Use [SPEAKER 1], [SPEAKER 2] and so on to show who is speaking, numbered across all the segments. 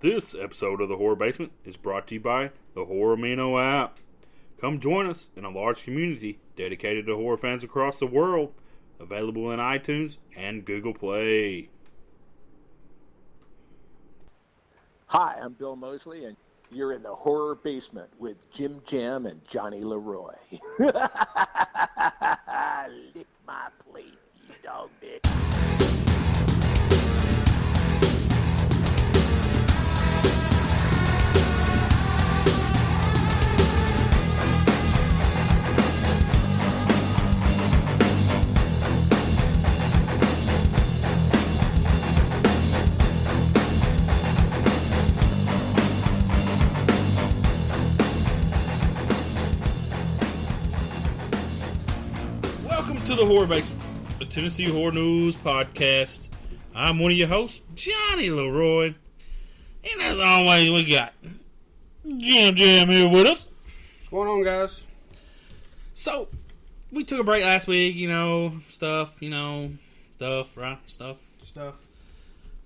[SPEAKER 1] This episode of The Horror Basement is brought to you by the Horror Amino app. Come join us in a large community dedicated to horror fans across the world. Available in iTunes and Google Play.
[SPEAKER 2] Hi, I'm Bill Mosley, and you're in the Horror Basement with Jim Jam and Johnny Leroy. Lick my plate, you dog bitch.
[SPEAKER 1] To the Horror Basement, the Tennessee Horror News Podcast. I'm one of your hosts, Johnny Leroy. And as always, we got Jim Jam here with us.
[SPEAKER 3] What's going on, guys?
[SPEAKER 1] So, we took a break last week, stuff.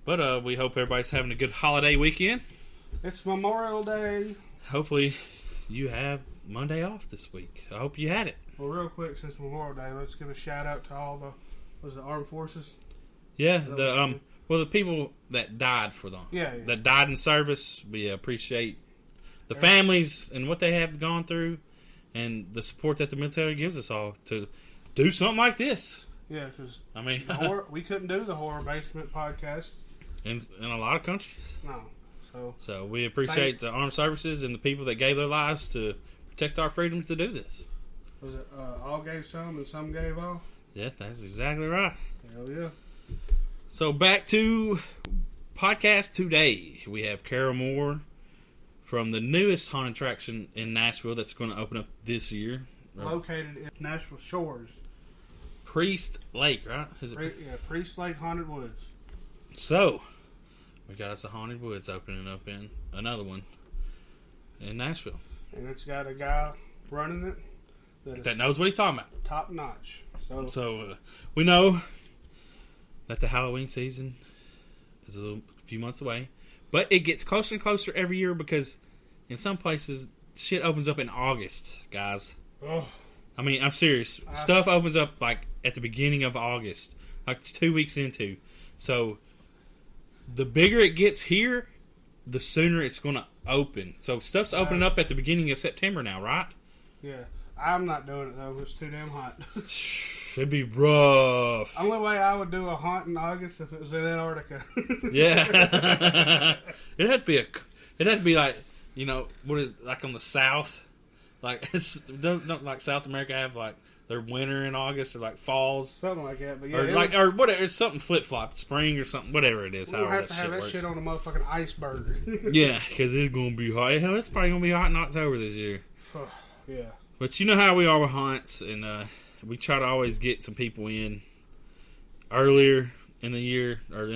[SPEAKER 1] But we hope everybody's having a good holiday weekend.
[SPEAKER 3] It's Memorial Day.
[SPEAKER 1] Hopefully, you have Monday off this week. I hope you had it.
[SPEAKER 3] Well, real quick, since Memorial Day, let's give a shout out to all the armed forces.
[SPEAKER 1] Yeah, the people that died for them.
[SPEAKER 3] Yeah.
[SPEAKER 1] That died in service. We appreciate the families and what they have gone through, and the support that the military gives us all to do something like this.
[SPEAKER 3] Yeah, because
[SPEAKER 1] we
[SPEAKER 3] couldn't do the Horror Basement podcast
[SPEAKER 1] in a lot of countries.
[SPEAKER 3] No,
[SPEAKER 1] so we appreciate the armed services and the people that gave their lives to protect our freedoms to do this.
[SPEAKER 3] Was it all gave some and some gave all?
[SPEAKER 1] Yeah, that's exactly right.
[SPEAKER 3] Hell yeah.
[SPEAKER 1] So back to podcast today. We have Carroll Moore from the newest haunted attraction in Nashville that's going to open up this year.
[SPEAKER 3] Located in Nashville Shores.
[SPEAKER 1] Priest Lake, right?
[SPEAKER 3] Priest Lake Haunted Woods.
[SPEAKER 1] So, we got us a Haunted Woods opening up in another one in Nashville.
[SPEAKER 3] And it's got a guy running it
[SPEAKER 1] that knows what he's talking about.
[SPEAKER 3] Top notch.
[SPEAKER 1] So we know that the Halloween season is a few months away. But it gets closer and closer every year because in some places, shit opens up in August, guys.
[SPEAKER 3] Oh.
[SPEAKER 1] I mean, I'm serious. Stuff opens up like at the beginning of August. Like it's 2 weeks into. So the bigger it gets here, the sooner it's going to open. So stuff's opening up at the beginning of September now, right?
[SPEAKER 3] Yeah. I'm not doing it, though. It's too damn hot.
[SPEAKER 1] It'd be rough.
[SPEAKER 3] Only way I would do a haunt in August if it was in Antarctica.
[SPEAKER 1] Yeah. It'd have to be like, what is like on the south? Like, don't like South America have like their winter in August or like falls?
[SPEAKER 3] Something like that. But yeah,
[SPEAKER 1] or whatever. It's something flip-flop, spring or something, whatever it is.
[SPEAKER 3] We'll have to have that shit on a motherfucking iceberg.
[SPEAKER 1] Yeah, because it's going to be hot. Hell, it's probably going to be hot in October this year.
[SPEAKER 3] Yeah.
[SPEAKER 1] But you know how we are with haunts, and we try to always get some people in earlier in the year or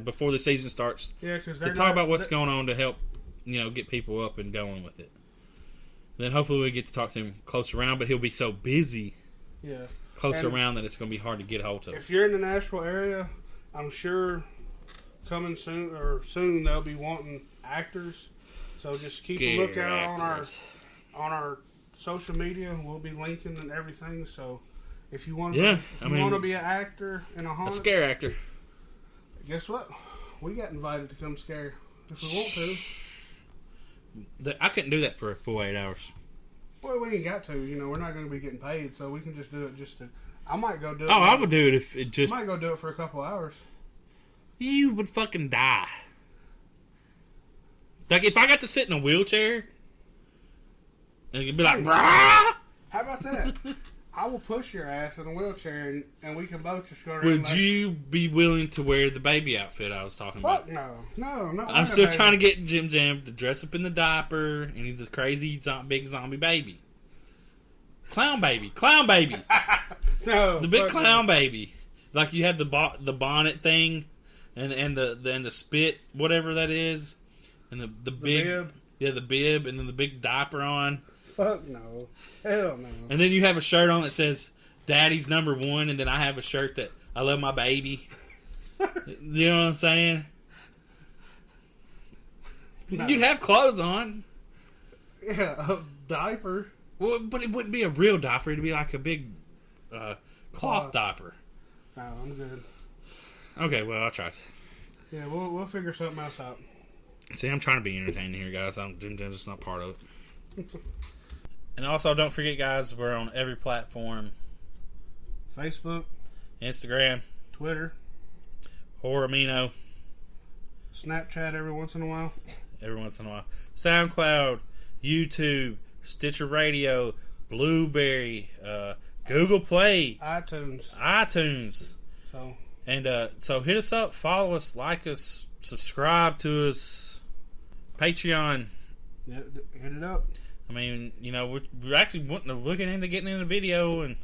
[SPEAKER 1] before the season starts.
[SPEAKER 3] Yeah, because
[SPEAKER 1] to talk about what's going on to help, get people up and going with it. Then hopefully we get to talk to him close around, but he'll be so busy.
[SPEAKER 3] Yeah.
[SPEAKER 1] Close around that it's going to be hard to get a hold of.
[SPEAKER 3] If you're in the Nashville area, I'm sure coming soon they'll be wanting actors. So just keep a lookout on our social media. We'll be linking and everything. So if you want to be an actor in a haunted,
[SPEAKER 1] a scare actor,
[SPEAKER 3] guess what? We got invited to come scare if we want to.
[SPEAKER 1] I couldn't do that for a full 8 hours.
[SPEAKER 3] Well, we ain't got to. We're not going to be getting paid, so we can just do it just to. I might go do it.
[SPEAKER 1] Oh, I would do it if it just.
[SPEAKER 3] I might go do it for a couple hours.
[SPEAKER 1] You would fucking die. Like if I got to sit in a wheelchair. And you'd be like, brah!
[SPEAKER 3] How about that? I will push your ass in a wheelchair and we can both just go around.
[SPEAKER 1] Would you be willing to wear the baby outfit I was talking about?
[SPEAKER 3] Fuck no. No.
[SPEAKER 1] I'm still trying to get Jim Jam to dress up in the diaper and he's this crazy big zombie baby. Clown baby.
[SPEAKER 3] No.
[SPEAKER 1] The big clown baby. Like you have the bonnet thing and the spit, whatever that is. And the big
[SPEAKER 3] bib.
[SPEAKER 1] Yeah, the bib and then the big diaper on.
[SPEAKER 3] Fuck no. Hell no.
[SPEAKER 1] And then you have a shirt on that says Daddy's number one, and then I have a shirt that I love my baby. You know what I'm saying?
[SPEAKER 3] No.
[SPEAKER 1] You'd have clothes on.
[SPEAKER 3] Yeah, a diaper.
[SPEAKER 1] Well, but it wouldn't be a real diaper. It'd be like a big cloth diaper.
[SPEAKER 3] No, I'm good.
[SPEAKER 1] Okay, well, I'll try.
[SPEAKER 3] Yeah, we'll figure something else out.
[SPEAKER 1] See, I'm trying to be entertaining here, guys. I'm just not part of it. And also, don't forget, guys, we're on every platform.
[SPEAKER 3] Facebook,
[SPEAKER 1] Instagram,
[SPEAKER 3] Twitter,
[SPEAKER 1] Horamino,
[SPEAKER 3] Snapchat every once in a while.
[SPEAKER 1] every once in a while. SoundCloud, YouTube, Stitcher Radio, Blueberry, Google Play,
[SPEAKER 3] iTunes.
[SPEAKER 1] So, and so hit us up, follow us, like us, subscribe to us, Patreon.
[SPEAKER 3] Yeah, hit it up.
[SPEAKER 1] I mean, you know, we're actually looking into getting into video, and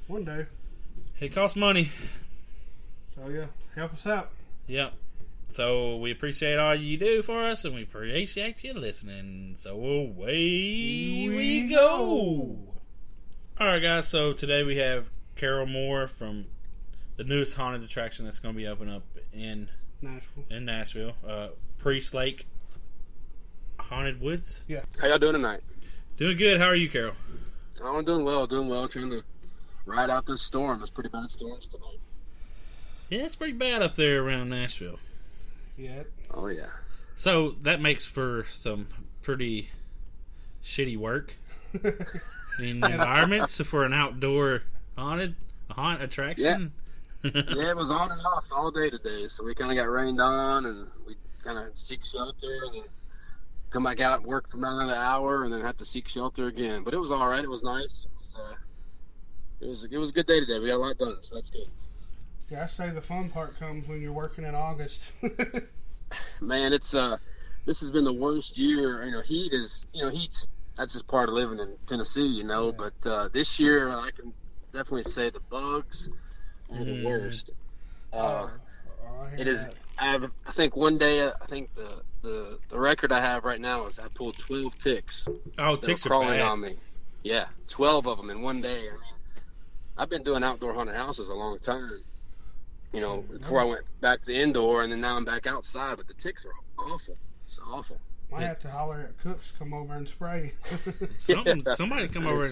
[SPEAKER 3] one day
[SPEAKER 1] it costs money.
[SPEAKER 3] So yeah, help us out.
[SPEAKER 1] Yep. So we appreciate all you do for us, and we appreciate you listening. So away we go. All right, guys. So today we have Carroll Moore from the newest haunted attraction that's going to be opening up in Nashville. Priest Lake Haunted Woods.
[SPEAKER 3] Yeah.
[SPEAKER 4] How y'all doing tonight?
[SPEAKER 1] Doing good. How are you, Carroll?
[SPEAKER 4] Oh, I'm doing well. Trying to ride out this storm. It's pretty bad storms tonight.
[SPEAKER 1] Yeah, it's pretty bad up there around Nashville.
[SPEAKER 3] Yeah.
[SPEAKER 4] Oh, yeah.
[SPEAKER 1] So that makes for some pretty shitty work in the environment. So for an outdoor haunt attraction.
[SPEAKER 4] Yeah, it was on and off all day today. So we kind of got rained on, and we kind of seek shelter, and then come back out and work for another hour, and then have to seek shelter again. But it was all right. It was nice. It was a good day today. We got a lot done, so that's good.
[SPEAKER 3] Yeah, I say the fun part comes when you're working in August.
[SPEAKER 4] Man, it's this has been the worst year. Heat's that's just part of living in Tennessee, Yeah. But this year, I can definitely say the bugs are the worst. It is. I think one day, the record I have right now is I pulled 12 ticks.
[SPEAKER 1] Oh, ticks are
[SPEAKER 4] crawling
[SPEAKER 1] bad.
[SPEAKER 4] on me. Yeah, 12 of them in one day. I mean, I've been doing outdoor haunted houses a long time. Before I went back to the indoor, and then now I'm back outside. But the ticks are awful. It's awful.
[SPEAKER 3] Might have to holler at cooks, come over and spray.
[SPEAKER 1] Somebody come over.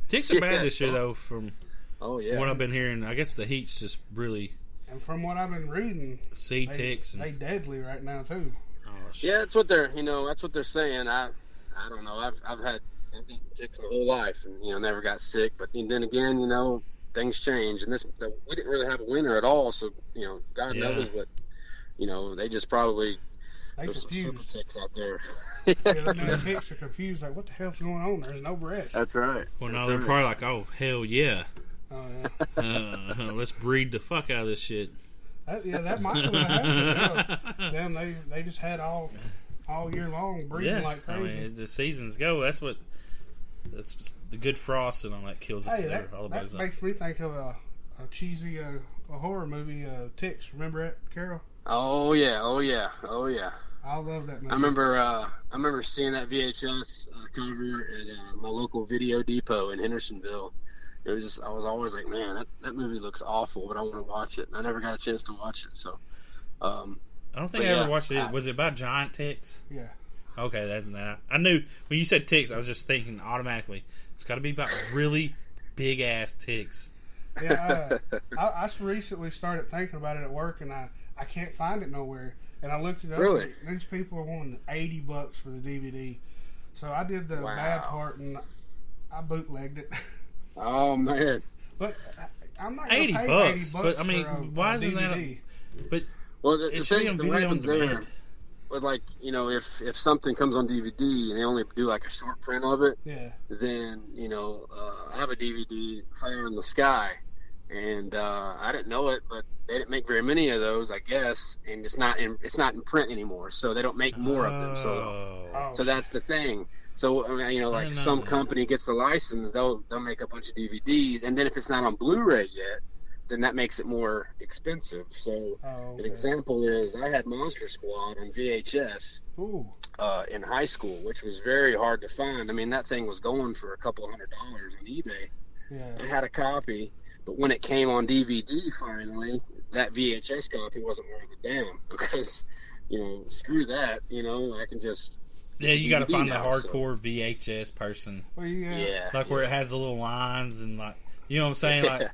[SPEAKER 1] Ticks are bad this year, though. From what I've been hearing, I guess the heat's just really.
[SPEAKER 3] And from what I've been reading,
[SPEAKER 1] ticks.
[SPEAKER 3] They deadly right now too.
[SPEAKER 4] Oh, yeah, that's what they're. That's what they're saying. I don't know. I've eaten ticks my whole life, and never got sick. But then again, things change, and we didn't really have a winter at all. So God knows what. They just probably. There's some super ticks out there.
[SPEAKER 3] The ticks are confused. Like, what the hell's going on? There's no breast.
[SPEAKER 4] That's right.
[SPEAKER 1] Well, no, they're probably like, oh hell yeah.
[SPEAKER 3] Oh yeah.
[SPEAKER 1] Let's breed the fuck out of this shit.
[SPEAKER 3] That might have happened. Them, they just had all year long breeding like crazy.
[SPEAKER 1] I mean, the seasons go. That's the good frost and all that kills us.
[SPEAKER 3] That makes me think of a cheesy a horror movie, Ticks. Remember it, Carol?
[SPEAKER 4] Oh yeah.
[SPEAKER 3] I love that movie.
[SPEAKER 4] I remember seeing that VHS cover at my local video depot in Hendersonville. It was just, I was always like, man, that movie looks awful, but I want to watch it. And I never got a chance to watch it. So,
[SPEAKER 1] I don't think I ever watched it. Was it about giant ticks?
[SPEAKER 3] Yeah.
[SPEAKER 1] Okay, that's that. I knew when you said ticks, I was just thinking automatically it's got to be about really big ass ticks.
[SPEAKER 3] Yeah, I recently started thinking about it at work, and I can't find it nowhere. And I looked it up.
[SPEAKER 4] Really?
[SPEAKER 3] These people are wanting $80 for the DVD. So I did the bad part, and I bootlegged it.
[SPEAKER 4] Oh man!
[SPEAKER 3] But I'm not gonna pay $80.
[SPEAKER 1] But I mean, why isn't
[SPEAKER 3] DVD.
[SPEAKER 1] that? But
[SPEAKER 3] it
[SPEAKER 1] should be on video on demand.
[SPEAKER 4] But if something comes on DVD and they only do like a short print of it, then I have a DVD, Fire in the Sky, and I didn't know it, but they didn't make very many of those, I guess, and it's not in print anymore, so they don't make more of them. So that's the thing. So some company gets the license, they'll make a bunch of DVDs, and then if it's not on Blu-ray yet, then that makes it more expensive. So an example is I had Monster Squad on VHS in high school, which was very hard to find. I mean, that thing was going for a couple $100 on eBay. Yeah. I had a copy, but when it came on DVD finally, that VHS copy wasn't worth a damn because, screw that. I can just
[SPEAKER 1] Yeah, you got to find the
[SPEAKER 4] now,
[SPEAKER 1] hardcore VHS person.
[SPEAKER 3] Well, yeah.
[SPEAKER 1] Like where it has the little lines and like, you know what I'm saying? Like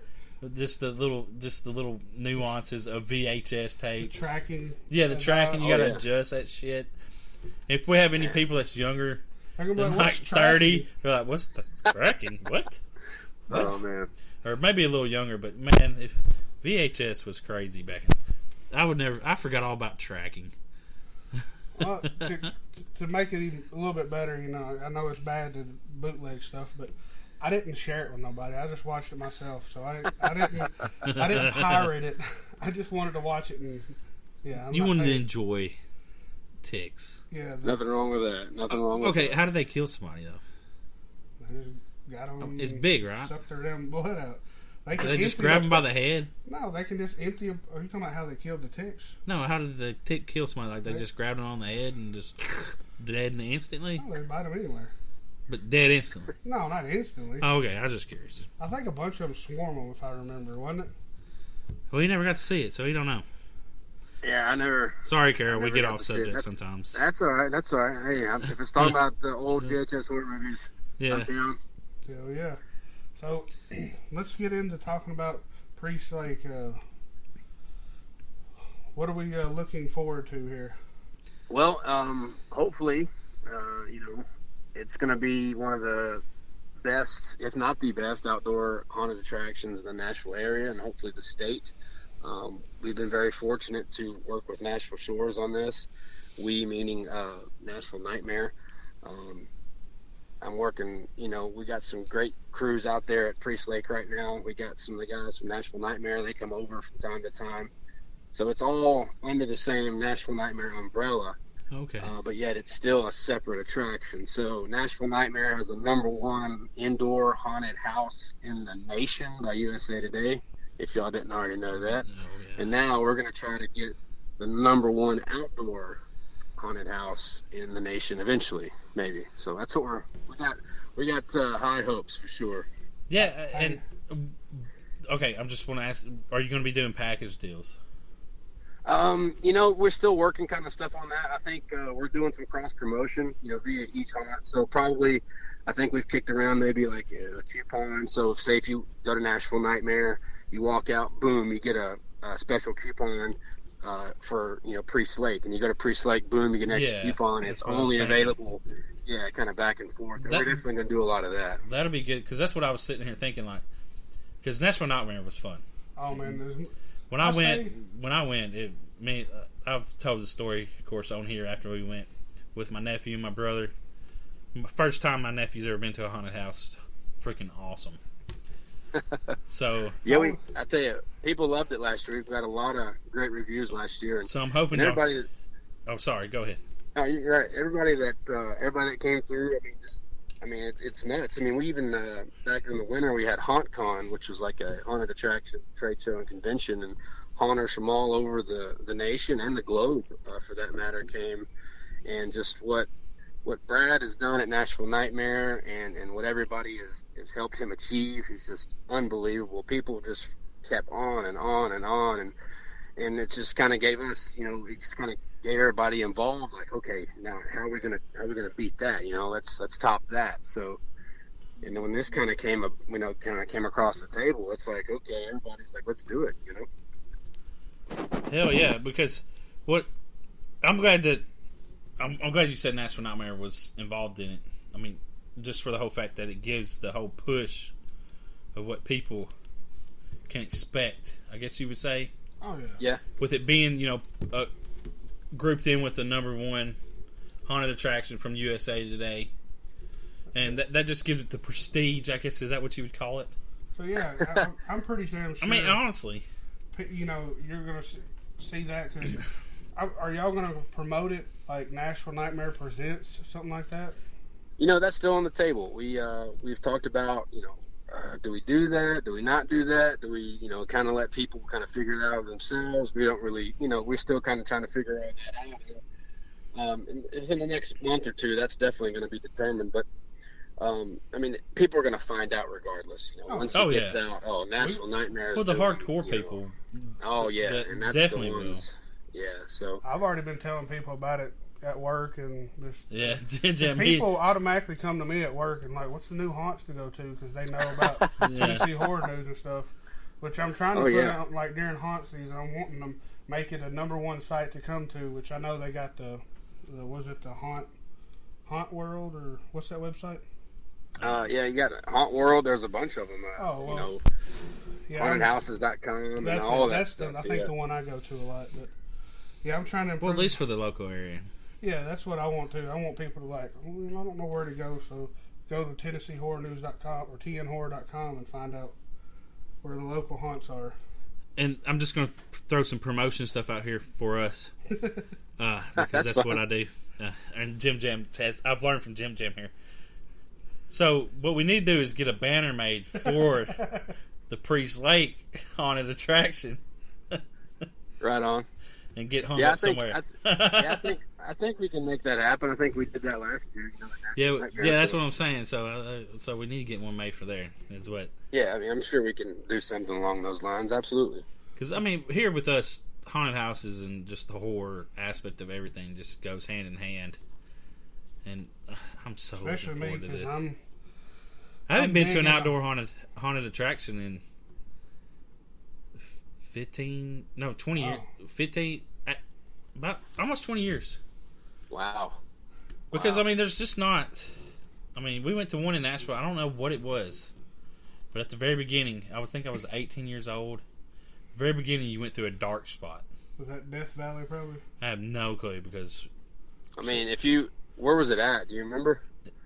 [SPEAKER 1] just the little nuances of VHS tapes.
[SPEAKER 3] The tracking.
[SPEAKER 1] Yeah, the tracking. You got to adjust that shit. If we have any people that's younger than like 30, they're like, "What's the tracking? What?"
[SPEAKER 4] Oh man.
[SPEAKER 1] Or maybe a little younger, but man, if VHS was crazy back, I forgot all about tracking.
[SPEAKER 3] Well, to make it even a little bit better, you know, I know it's bad to bootleg stuff, but I didn't share it with nobody. I just watched it myself, so I didn't pirate it. I just wanted to watch it, and
[SPEAKER 1] you wanted to enjoy ticks.
[SPEAKER 3] Yeah,
[SPEAKER 4] nothing wrong with that. Nothing wrong with that.
[SPEAKER 1] Okay, how did they kill somebody though?
[SPEAKER 3] They just got them.
[SPEAKER 1] It's big, right?
[SPEAKER 3] Sucked their damn blood out.
[SPEAKER 1] They just grab them by the head?
[SPEAKER 3] No, they can just empty. Are you talking about how they killed the ticks?
[SPEAKER 1] No, how did the tick kill somebody? Like they just grabbed them on the head and just dead instantly?
[SPEAKER 3] No, they bite them anywhere.
[SPEAKER 1] But dead instantly?
[SPEAKER 3] No, not instantly.
[SPEAKER 1] Oh, okay, I was just curious.
[SPEAKER 3] I think a bunch of them swarm them, if I remember, wasn't it?
[SPEAKER 1] Well, he never got to see it, so he don't know.
[SPEAKER 4] Yeah, I never.
[SPEAKER 1] Sorry, Carol, we get off subject sometimes.
[SPEAKER 4] That's all right. That's all right. Hey, if it's talking about the old VHS horror movies, I'm down.
[SPEAKER 3] Hell yeah. So let's get into talking about Priest Lake. What are we looking forward to here?
[SPEAKER 4] Well, hopefully, it's going to be one of the best, if not the best, outdoor haunted attractions in the Nashville area and hopefully the state. We've been very fortunate to work with Nashville Shores on this. We meaning Nashville Nightmare. I'm working, we got some great crews out there at Priest Lake right now. We got some of the guys from Nashville Nightmare. They come over from time to time. So it's all under the same Nashville Nightmare umbrella.
[SPEAKER 1] Okay.
[SPEAKER 4] But yet it's still a separate attraction. So Nashville Nightmare has the #1 indoor haunted house in the nation by USA Today, if y'all didn't already know that. And now we're going to try to get the #1 outdoor haunted house in the nation eventually, maybe. So that's what we got high hopes for sure.
[SPEAKER 1] Yeah, and okay, I'm just want to ask, are you going to be doing package deals?
[SPEAKER 4] We're still working kind of stuff on that. I think we're doing some cross promotion, via each haunt. So probably, I think we've kicked around maybe like a coupon. So say if you go to Nashville Nightmare, you walk out, boom, you get a special coupon for Priest Lake, and you go to Priest Lake, boom, you get an extra coupon. It's only available, kind of back and forth. And we're definitely going to do a lot of that. That'll
[SPEAKER 1] be good, because that's what I was sitting here thinking, like, because Nashville Nightmare was fun.
[SPEAKER 3] Oh man,
[SPEAKER 1] when I went, I've told the story, of course, on here after we went with my nephew and my brother. First time my nephew's ever been to a haunted house, freaking awesome. So
[SPEAKER 4] I tell you, people loved it last year. We've got a lot of great reviews last year.
[SPEAKER 1] So I'm hoping
[SPEAKER 4] everybody.
[SPEAKER 1] Oh, sorry. Go ahead.
[SPEAKER 4] Oh, you're right. Everybody that came through. It's nuts. We even back in the winter we had HauntCon, which was like a haunted attraction trade show and convention, and haunters from all over the nation and the globe, for that matter, came. And just what Brad has done at Nashville Nightmare and what everybody has helped him achieve is just unbelievable. People just kept on and on and on, and it just kind of gave us, it just kind of gave everybody involved, like, okay, now how are we gonna beat that? Let's top that. So, and then when this kind of came across the table, it's like, okay, everybody's like, let's do it.
[SPEAKER 1] Hell yeah, because I'm glad you said Nashville Nightmare was involved in it. Just for the whole fact that it gives the whole push of what people can expect, I guess you would say.
[SPEAKER 3] Oh yeah.
[SPEAKER 4] Yeah.
[SPEAKER 1] With it being, grouped in with the #1 haunted attraction from USA Today, and that just gives it the prestige, I guess. Is that what you would call it?
[SPEAKER 3] So yeah, I'm pretty damn sure.
[SPEAKER 1] Honestly,
[SPEAKER 3] you're gonna see that, because are y'all gonna promote it like Nashville Nightmare Presents, something like that?
[SPEAKER 4] That's still on the table. We've talked about, do we do that? Do we not do that? Do we, kind of let people kind of figure it out themselves? We don't really, we're still kind of trying to figure that out. And it's in the next month or two, that's definitely going to be determined. But, people are going to find out regardless. Once it gets out, Nashville Nightmare.
[SPEAKER 1] Well, the hardcore people.
[SPEAKER 4] Oh, yeah. And that's the ones. Yeah, so.
[SPEAKER 3] I've already been telling people about it at work and just
[SPEAKER 1] Jim,
[SPEAKER 3] people automatically come to me at work and like, what's the new haunts to go to because they know about Tennessee horror news and stuff. Which I'm trying to put out like during haunt season. I'm wanting to make it a #1 site to come to, which I know they got the was it the Haunt World or what's that website?
[SPEAKER 4] Yeah, you got Haunt World. There's a bunch of them. Hauntedhouses.com and all of that stuff.
[SPEAKER 3] I think the one I go to a lot. But yeah, I'm trying to improve.
[SPEAKER 1] Well, at least for the local area.
[SPEAKER 3] Yeah, that's what I want to. I want people to like, I don't know where to go, so go to TennesseeHorrorNews.com or TNHorror.com and find out where the local haunts are. And
[SPEAKER 1] I'm just going to throw some promotion stuff out here for us. Because that's what I do. And Jim Jam says, I've learned from Jim Jam here. So what we need to do is get a banner made for the Priest Lake haunted attraction.
[SPEAKER 4] Right on.
[SPEAKER 1] And get hung up somewhere.
[SPEAKER 4] I think we can make that happen. I think we did that last year.
[SPEAKER 1] That's what I'm saying. So we need to get one made for there. Is what.
[SPEAKER 4] Yeah, I mean, I'm sure we can do something along those lines. Absolutely.
[SPEAKER 1] Because I mean, here with us, haunted houses and just the horror aspect of everything just goes hand in hand. And I'm so
[SPEAKER 3] especially
[SPEAKER 1] looking forward
[SPEAKER 3] me
[SPEAKER 1] to this.
[SPEAKER 3] I
[SPEAKER 1] haven't been to an outdoor haunted attraction in 20 years. 15, about almost 20 years.
[SPEAKER 4] Wow.
[SPEAKER 1] Because, I mean, there's just not... I mean, we went to one in Nashville. I don't know what it was. But at the very beginning, I would think I was 18 years old. The very beginning, you went through a dark spot.
[SPEAKER 3] Was that Death Valley, probably?
[SPEAKER 1] I have no clue because...
[SPEAKER 4] I mean, where was it at? Do you remember?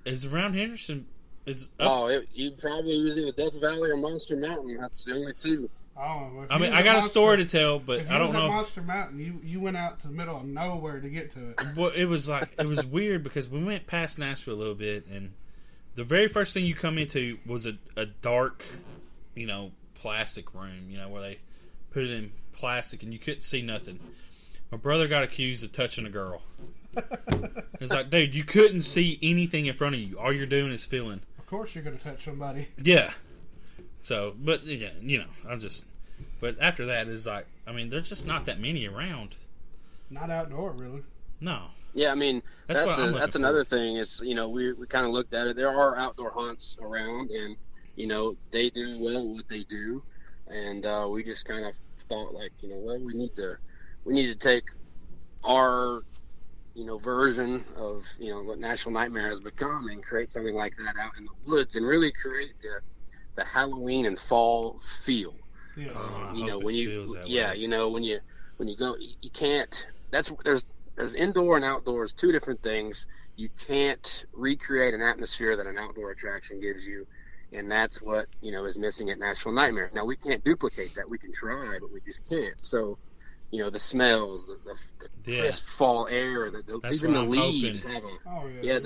[SPEAKER 1] It's around Henderson.
[SPEAKER 4] You probably was either Death Valley or Monster Mountain. That's the only two.
[SPEAKER 3] Oh,
[SPEAKER 1] I mean, I got a story to tell, but I don't know.
[SPEAKER 3] Monster Mountain, you went out to the middle of nowhere to get to it.
[SPEAKER 1] Well, it was weird because we went past Nashville a little bit, and the very first thing you come into was a dark, plastic room, where they put it in plastic and you couldn't see nothing. My brother got accused of touching a girl. It's like, dude, you couldn't see anything in front of you. All you're doing is feeling.
[SPEAKER 3] Of course you're going to touch somebody.
[SPEAKER 1] Yeah. So, but, yeah, but after that, it's like, I mean, there's just not that many around.
[SPEAKER 3] Not outdoor, really.
[SPEAKER 1] No.
[SPEAKER 4] Yeah, I mean, that's another thing. It's, we kind of looked at it. There are outdoor haunts around, and, they do well what they do. And we just kind of thought, like, we need to take our version of what National Nightmare has become and create something like that out in the woods and really create the Halloween and fall feel.
[SPEAKER 1] Yeah.
[SPEAKER 4] When you go, you can't. There's indoor and outdoors, two different things. You can't recreate an atmosphere that an outdoor attraction gives you, and that's what is missing at National Nightmare. Now we can't duplicate that. We can try, but we just can't. So. The smells, the crisp fall air, even the leaves have a oh my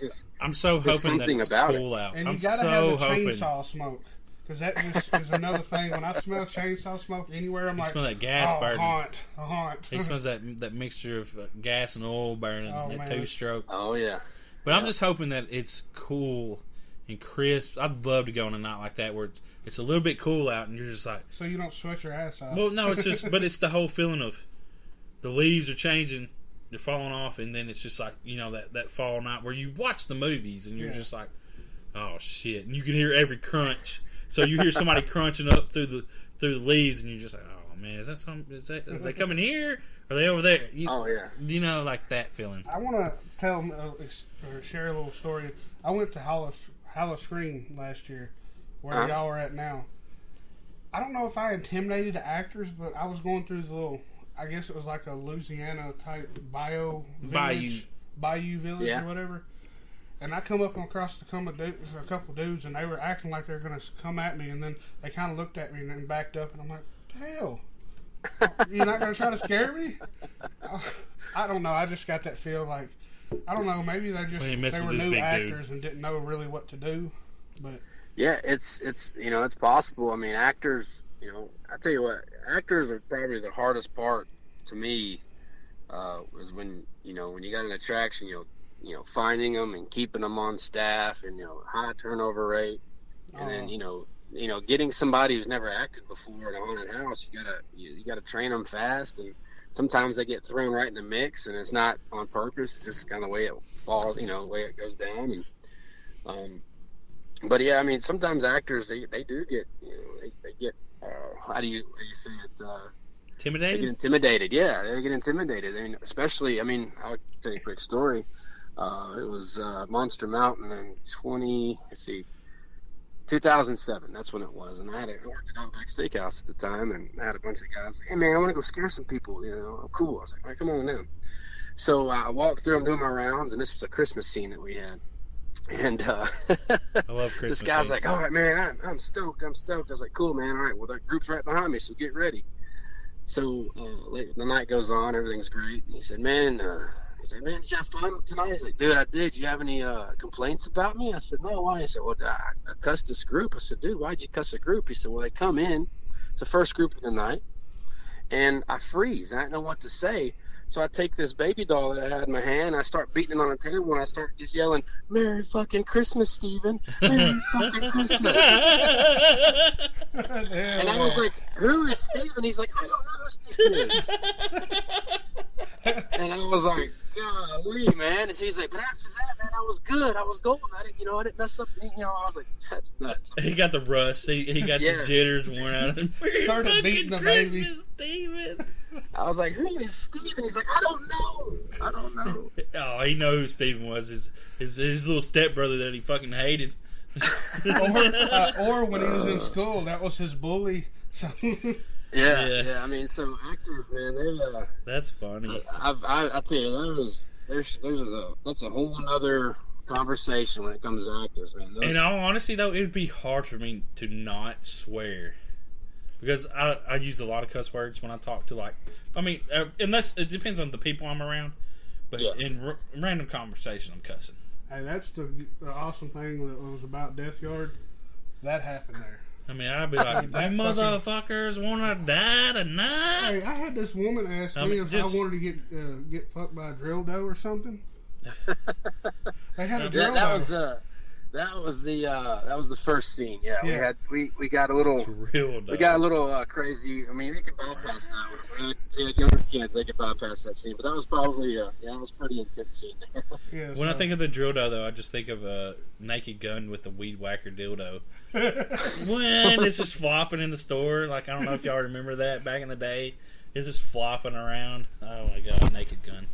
[SPEAKER 4] god!
[SPEAKER 1] I'm so hoping that it's cool out.
[SPEAKER 3] And you gotta have the chainsaw smoke because that just is another thing. When I smell chainsaw smoke anywhere, I'm like,
[SPEAKER 1] smell that gas burning.
[SPEAKER 3] A haunt.
[SPEAKER 1] He smells that mixture of gas and oil burning, that two-stroke.
[SPEAKER 4] Oh yeah.
[SPEAKER 1] But I'm just hoping that it's cool and crisp. I'd love to go on a night like that where it's a little bit cool out and you're just like...
[SPEAKER 3] So you don't sweat your ass off.
[SPEAKER 1] Well, no, it's just... but it's the whole feeling of the leaves are changing, they're falling off, and then it's just like, that fall night where you watch the movies and you're just like, oh, shit. And you can hear every crunch. So you hear somebody crunching up through the leaves and you're just like, oh, man, are they coming here? Are they over there?
[SPEAKER 4] Oh, yeah.
[SPEAKER 1] Like that feeling.
[SPEAKER 3] I want to tell or share a little story. I went to Howl-O-Scream last year, where y'all are at now. I don't know if I intimidated the actors, but I was going through the little, I guess it was like a Louisiana type bayou village or whatever. And I come up and across a couple dudes, and they were acting like they were going to come at me, and then they kind of looked at me and then backed up, and I'm like, what the hell? You're not going to try to scare me? I don't know. I just got that feel like, I don't know, maybe they were new actors and didn't know really what to do. But
[SPEAKER 4] yeah, it's it's possible. I mean, actors, I tell you what, actors are probably the hardest part to me. Was when you got an attraction, finding them and keeping them on staff, and high turnover rate, and then getting somebody who's never acted before in a haunted house. You gotta train them fast, and sometimes they get thrown right in the mix, and it's not on purpose. It's just kind of the way it falls, the way it goes down. And but yeah, I mean, sometimes actors they do get they get how do you say it?
[SPEAKER 1] Intimidated?
[SPEAKER 4] They get intimidated. Yeah, they get intimidated. I mean, especially, I'll tell you a quick story. It was Monster Mountain in 2007. That's when it was. And I worked at Outback Steakhouse at the time, and I had a bunch of guys like, hey, man, I want to go scare some people. Cool. I was like, all right, come on in. So I walked through, I'm doing my rounds, and this was a Christmas scene that we had. And
[SPEAKER 1] I love Christmas
[SPEAKER 4] this guy's
[SPEAKER 1] scenes.
[SPEAKER 4] like, all right, man, I'm stoked. I was like, cool, man. All right, well, the group's right behind me, so get ready. So the night goes on, everything's great. And he said, man, did you have fun tonight? He's like, dude, I did. Do you have any complaints about me? I said, no, why? He said, well, I cussed this group. I said, dude, why'd you cuss a group? He said, well, they come in. It's the first group of the night. And I freeze. I don't know what to say. So I take this baby doll that I had in my hand, and I start beating it on the table, and I start just yelling, Merry fucking Christmas, Steven. Merry fucking Christmas. And I was like, who is Steven? He's like, I don't know who Steven is. And I was like, golly, man. And so he's like, but after that, man, I was good. I was golden. I didn't mess up. I was like, that's nuts.
[SPEAKER 1] He got the rust. He got the jitters worn out of him.
[SPEAKER 3] Started beating the baby.
[SPEAKER 1] Steven.
[SPEAKER 4] I was like, who is Steven? He's like, I don't know.
[SPEAKER 1] Oh, he knows who Steven was. His little stepbrother that he fucking hated.
[SPEAKER 3] or when he was in school, that was his bully.
[SPEAKER 4] Yeah. I mean, so actors, man, they
[SPEAKER 1] that's funny.
[SPEAKER 4] I tell you, that's a whole nother conversation when it comes to actors, man.
[SPEAKER 1] In all honesty, though, it would be hard for me to not swear. Because I use a lot of cuss words when I talk to, unless it depends on the people I'm around. But in random conversation, I'm cussing.
[SPEAKER 3] Hey, that's the awesome thing that was about Death Yard. That happened there.
[SPEAKER 1] I mean, I'd be like, you motherfuckers want to die tonight?
[SPEAKER 3] Hey, I had this woman ask me if I wanted to get fucked by a drill dough or something. They had a drill dough.
[SPEAKER 4] That was the first scene. Yeah. We got a little crazy. I mean, we could bypass that one. We had younger kids, they could bypass that scene. But that was probably it was a pretty intense scene there.
[SPEAKER 3] Yeah,
[SPEAKER 1] when I think of the drill dough, though, I just think of a Naked Gun with the weed whacker dildo. When it's just flopping in the store, I don't know if y'all remember that back in the day. It's just flopping around. Oh my god, Naked Gun.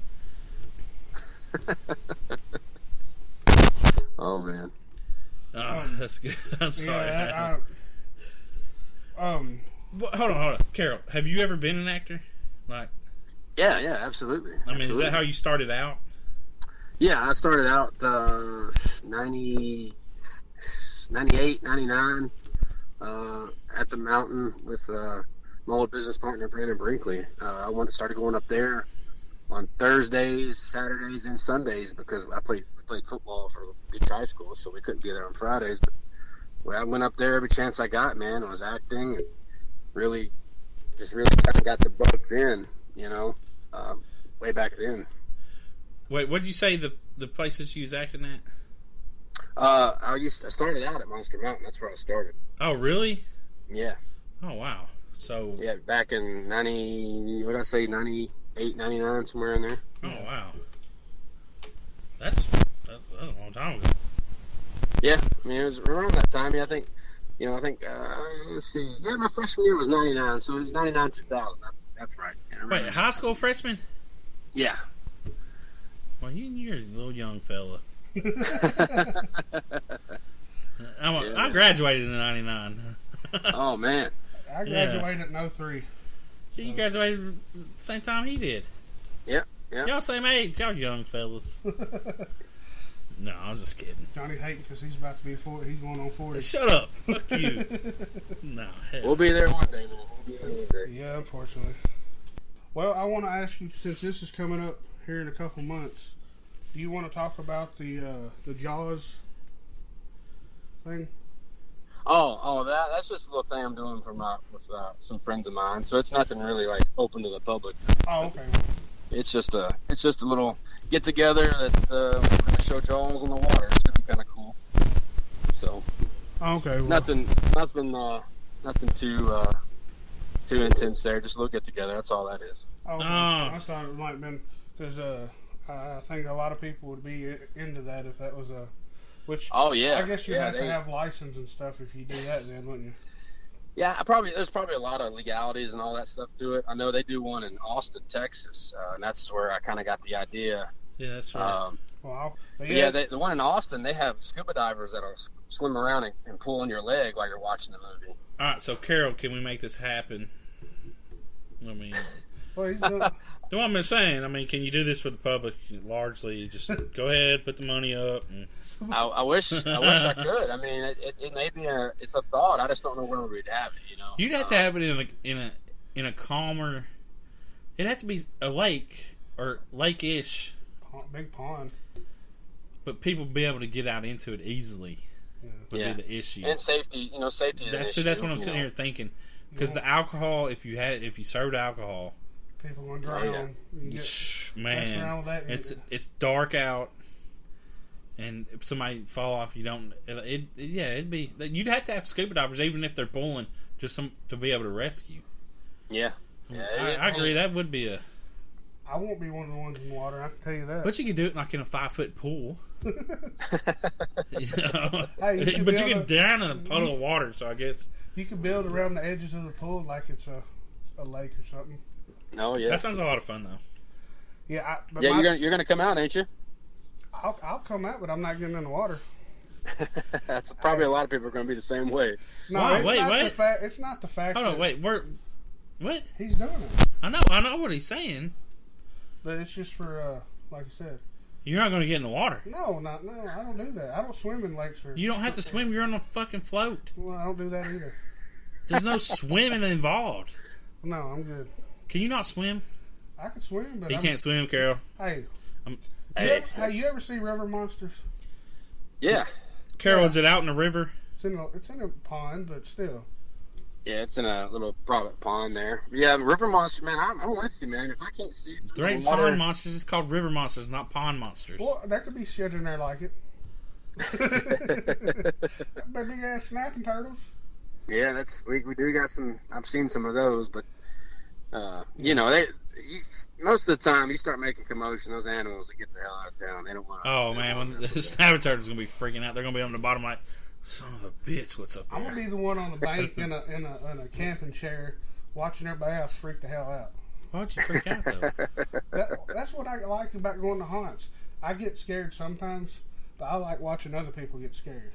[SPEAKER 4] Oh man.
[SPEAKER 1] Oh, that's good. I'm sorry.
[SPEAKER 3] Yeah,
[SPEAKER 1] Hold on. Carroll, have you ever been an actor?
[SPEAKER 4] Yeah, absolutely.
[SPEAKER 1] I mean, is that how you started out?
[SPEAKER 4] Yeah, I started out 98, 99 at the Mountain with my old business partner, Brandon Brinkley. I started going up there on Thursdays, Saturdays, and Sundays because we played football for Beach High School, so we couldn't be there on Fridays. But I went up there every chance I got, man. I was acting and really kind of got the bug then, way back then.
[SPEAKER 1] Wait, what did you say the places you was acting at?
[SPEAKER 4] I started out at Monster Mountain. That's where I started.
[SPEAKER 1] Oh, really?
[SPEAKER 4] Yeah.
[SPEAKER 1] Oh, wow. So
[SPEAKER 4] yeah, back in 98, 99, somewhere in there.
[SPEAKER 1] Oh, wow. That's a long time ago.
[SPEAKER 4] Yeah, I mean, it was around that time. I think, let's see. Yeah, my freshman year was 99, so it was 99, 2000. That's right. Yeah,
[SPEAKER 1] wait, high school freshman?
[SPEAKER 4] Yeah.
[SPEAKER 1] Well, you're a little young fella. I graduated in 99.
[SPEAKER 4] Oh, man.
[SPEAKER 3] I graduated in 03.
[SPEAKER 1] So. You graduated the same time he did.
[SPEAKER 4] Yep.
[SPEAKER 1] Y'all same age. Y'all young fellas. No, I was just kidding.
[SPEAKER 3] Johnny hating because he's about to be 40. He's going on 40.
[SPEAKER 1] Shut up. Fuck you. No, hell.
[SPEAKER 4] We'll be there one day, man.
[SPEAKER 3] Yeah, unfortunately. Well, I want to ask you, since this is coming up here in a couple months, do you want to talk about the Jaws thing?
[SPEAKER 4] Oh, that's just a little thing I'm doing with some friends of mine. So it's nothing really open to the public.
[SPEAKER 3] Oh, okay.
[SPEAKER 4] It's just a little get together that we're going to show Jaws on the water. It's going to be kind of cool. So.
[SPEAKER 3] Okay. Well.
[SPEAKER 4] Nothing too intense there. Just a little get together. That's all that is.
[SPEAKER 3] Oh, I thought it might have been because I think a lot of people would be into that if that was a. Which I guess you'd have to have license and stuff if you do that, then, wouldn't you?
[SPEAKER 4] Yeah, there's probably a lot of legalities and all that stuff to it. I know they do one in Austin, Texas, and that's where I kind of got the idea.
[SPEAKER 1] Yeah, that's right.
[SPEAKER 3] Wow.
[SPEAKER 4] The one in Austin, they have scuba divers that'll swim around and pull on your leg while you're watching the movie.
[SPEAKER 1] All right, so Carroll, can we make this happen? I mean,
[SPEAKER 3] well, he's doing.
[SPEAKER 1] No, I'm saying. I mean, can you do this for the public? Largely, just go ahead, put the money up. And...
[SPEAKER 4] I wish I could. I mean, it may be it's a thought. I just don't know where we'd have it. You know,
[SPEAKER 1] you'd have to have it in a calmer. It'd have to be a lake or lake-ish,
[SPEAKER 3] big pond.
[SPEAKER 1] But people be able to get out into it easily. Would be the issue.
[SPEAKER 4] And safety. You know, safety. That's
[SPEAKER 1] what I'm sitting here thinking. Because the alcohol, if you served alcohol.
[SPEAKER 3] People gonna drown.
[SPEAKER 1] Man, it's dark out, and if somebody fall off, you don't. It'd be. You'd have to have scuba divers, even if they're pulling, just to be able to rescue.
[SPEAKER 4] Yeah,
[SPEAKER 1] I agree. That would be a.
[SPEAKER 3] I won't be one of the ones in the water. I can tell you that.
[SPEAKER 1] But you could do it like in a 5-foot pool. You know?
[SPEAKER 3] Hey,
[SPEAKER 1] but you can drown in a puddle of water. So I guess
[SPEAKER 3] you can build around the edges of the pool like it's a lake or something.
[SPEAKER 4] Oh yeah,
[SPEAKER 1] that sounds a lot of fun though.
[SPEAKER 3] Yeah,
[SPEAKER 4] you're gonna come out, ain't you?
[SPEAKER 3] I'll come out, but I'm not getting in the water.
[SPEAKER 4] That's probably a lot of people are gonna be the same way.
[SPEAKER 3] No,
[SPEAKER 1] wow,
[SPEAKER 3] it's not the fact.
[SPEAKER 1] Hold on, wait, what?
[SPEAKER 3] He's doing it.
[SPEAKER 1] I know what he's saying.
[SPEAKER 3] But it's just for, like I said.
[SPEAKER 1] You're not going to get in the water.
[SPEAKER 3] No, I don't do that. I don't swim in lakes.
[SPEAKER 1] You don't have to swim. You're on a fucking float.
[SPEAKER 3] Well, I don't do that either.
[SPEAKER 1] There's no swimming involved.
[SPEAKER 3] No, I'm good.
[SPEAKER 1] Can you not swim?
[SPEAKER 3] I can swim, but
[SPEAKER 1] he can't swim, Carroll.
[SPEAKER 3] Hey.
[SPEAKER 4] Hey,
[SPEAKER 3] you ever see river monsters?
[SPEAKER 4] Yeah.
[SPEAKER 1] Carroll, is it out in the river?
[SPEAKER 3] It's in a pond, but still.
[SPEAKER 4] Yeah, it's in a little private pond there. Yeah, river monster, man. I'm with you, man. If I can't see it
[SPEAKER 1] there ain't pond monsters. It's called river monsters, not pond monsters.
[SPEAKER 3] Well, there could be shit in there like it. Big ass snapping turtles.
[SPEAKER 4] Yeah, we do got some. I've seen some of those, but you know, most of the time you start making commotion. Those animals that get the hell out of town, they don't want.
[SPEAKER 1] Oh man, when the snapping turtle's gonna be freaking out. They're gonna be on the bottom like. Son of a bitch, what's up there?
[SPEAKER 3] I'm gonna be the one on the bank in a camping chair, watching everybody else freak the hell out.
[SPEAKER 1] Why would you freak out though?
[SPEAKER 3] That's what I like about going to haunts. I get scared sometimes, but I like watching other people get scared.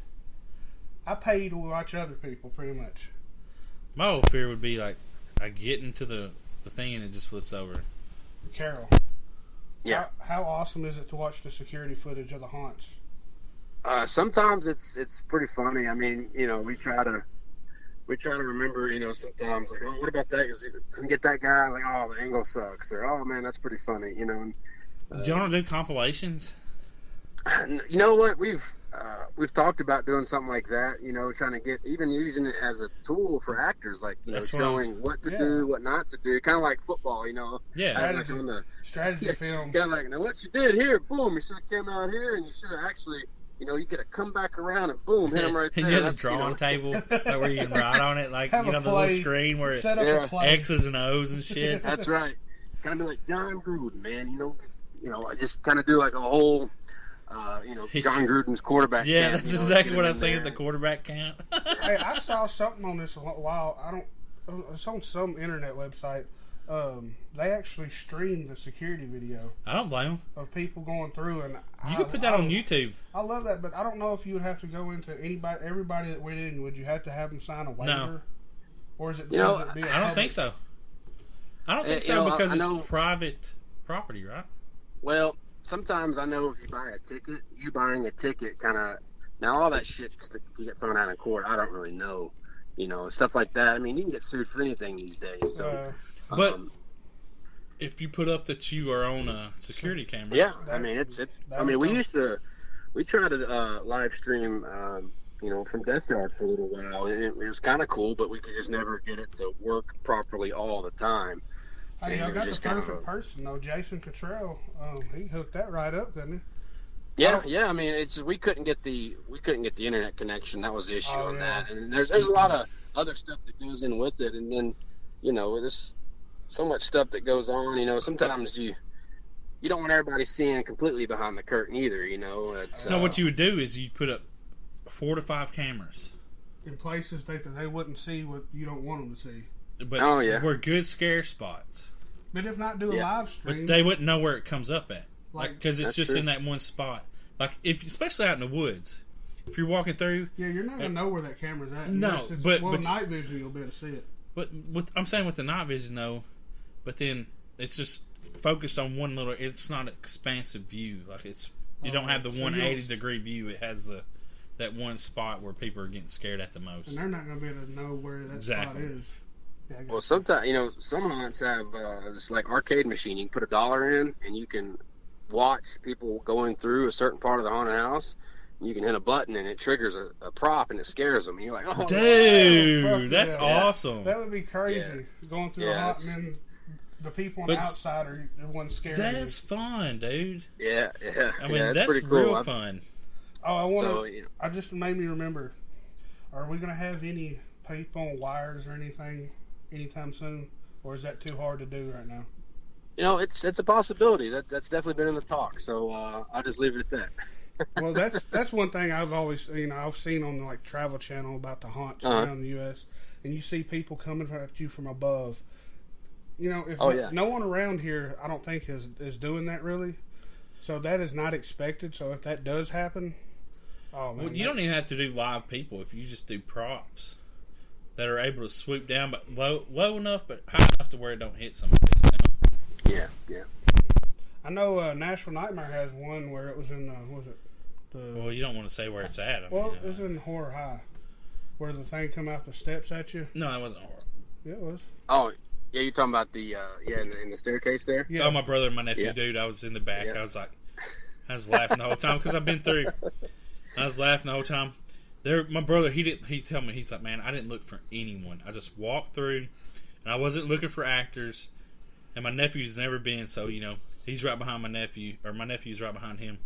[SPEAKER 3] I pay to watch other people, pretty much.
[SPEAKER 1] My whole fear would be like I get into the thing and it just flips over.
[SPEAKER 3] Carroll.
[SPEAKER 4] Yeah.
[SPEAKER 3] How awesome is it to watch the security footage of the haunts?
[SPEAKER 4] Sometimes it's pretty funny. I mean, you know, we try to remember, you know, sometimes like, oh, what about that? Because you can get that guy, like, oh, the angle sucks, or oh man, that's pretty funny, you know.
[SPEAKER 1] Do you want to do compilations?
[SPEAKER 4] You know what, we've talked about doing something like that, you know, trying to get, even using it as a tool for actors, like, you know, showing what to do, what not to do, kind of like football, you know.
[SPEAKER 1] Yeah.
[SPEAKER 3] Strategy film.
[SPEAKER 4] Kind of like, now what you did here, boom, you should have came out here, and you should have actually. You know, you get to come back around and boom, hit him right there.
[SPEAKER 1] And you have the drawing table like where you can write on it, like, you know, the little screen where
[SPEAKER 3] set up a
[SPEAKER 1] X's and O's and shit.
[SPEAKER 4] That's right. Kind of like John Gruden, man. You know, I just kind of do like a whole, you know, John Gruden's quarterback.
[SPEAKER 1] Yeah,
[SPEAKER 4] camp,
[SPEAKER 1] that's exactly what I was thinking. The quarterback camp.
[SPEAKER 3] Hey, I saw something on this a while. It's on some internet website. They actually streamed the security video.
[SPEAKER 1] I don't blame them.
[SPEAKER 3] Of people going through, and
[SPEAKER 1] you could put that on YouTube.
[SPEAKER 3] I love that, but I don't know if you would have to go into everybody that went in. Would you have to have them sign a waiver?
[SPEAKER 1] No.
[SPEAKER 3] Or is it?
[SPEAKER 4] You know,
[SPEAKER 1] I don't think so. I don't think so because it's private property, right?
[SPEAKER 4] Well, sometimes I know if you buy a ticket, you buying a ticket kind of now all that shit you get thrown out in court. I don't really know, you know, stuff like that. I mean, you can get sued for anything these days. So.
[SPEAKER 1] But if you put up that you are on a security camera,
[SPEAKER 4] yeah, I mean it's. I mean we tried to live stream, you know, from Death Yard for a little while, and it was kind of cool, but we could just never get it to work properly all the time.
[SPEAKER 3] Hey, I got the perfect person though, Jason Cottrell. He hooked that right up, didn't he?
[SPEAKER 4] Yeah. I mean, it's just, we couldn't get the internet connection. That was the issue on that, and there's a lot of other stuff that goes in with it, and then you know so much stuff that goes on. You know, sometimes you don't want everybody seeing completely behind the curtain either. You know,
[SPEAKER 1] no. What you would do is you put up 4 to 5 cameras
[SPEAKER 3] in places that they wouldn't see what you don't want them to see.
[SPEAKER 1] But we're good scare spots.
[SPEAKER 3] But if not, do a live stream.
[SPEAKER 1] But they wouldn't know where it comes up at, because it's just in that one spot. Like especially out in the woods, if you're walking through.
[SPEAKER 3] Yeah, you're not gonna know where that camera's at.
[SPEAKER 1] No, but
[SPEAKER 3] night vision, you'll be able to see it.
[SPEAKER 1] But I'm saying with the night vision though, but then it's just focused on one little. It's not an expansive view. Like you don't have the 180-degree view. It has that one spot where people are getting scared at the most.
[SPEAKER 3] And they're not gonna be able to know where that spot is. Yeah,
[SPEAKER 4] well, sometimes, you know, some haunts have this like arcade machine. You can put $1 in, and you can watch people going through a certain part of the haunted house. You can hit a button, and it triggers a prop, and it scares them. And you're like, oh,
[SPEAKER 1] dude, that's awesome.
[SPEAKER 3] That would be crazy, going through a haunt, and then the people on the outside are the ones scared.
[SPEAKER 1] That's fun, dude.
[SPEAKER 4] Yeah.
[SPEAKER 1] I mean, that's
[SPEAKER 4] pretty cool.
[SPEAKER 1] Real fun.
[SPEAKER 3] Oh, I just made me remember. Are we going to have any people on wires or anything anytime soon, or is that too hard to do right now?
[SPEAKER 4] You know, it's a possibility. That's definitely been in the talk. So I'll just leave it at that.
[SPEAKER 3] Well, that's one thing I've always I've seen on the Travel Channel about the haunts around the U.S. And you see people coming at you from above. You know, if no one around here, I don't think is doing that really. So that is not expected. So if that does happen, oh man,
[SPEAKER 1] well, you don't even have to do live people if you just do props that are able to swoop down, but low enough, but high enough to where it don't hit somebody.
[SPEAKER 4] Yeah.
[SPEAKER 3] I know Nashville Nightmare has one where it was in
[SPEAKER 1] well, you don't want to say where it's at.
[SPEAKER 3] It was in Horror High, where the thing come out the steps at you.
[SPEAKER 1] No, that wasn't horror.
[SPEAKER 3] Yeah, it was.
[SPEAKER 4] Oh, yeah, you're talking about the in the staircase there.
[SPEAKER 1] Yeah. Oh, my brother and my nephew, dude. I was in the back. Yeah. I was laughing the whole time because I've been through. I was laughing the whole time. My brother, he told me, he's like, man, I didn't look for anyone. I just walked through, and I wasn't looking for actors. And my nephew's never been, so he's right behind my nephew, or my nephew's right behind him.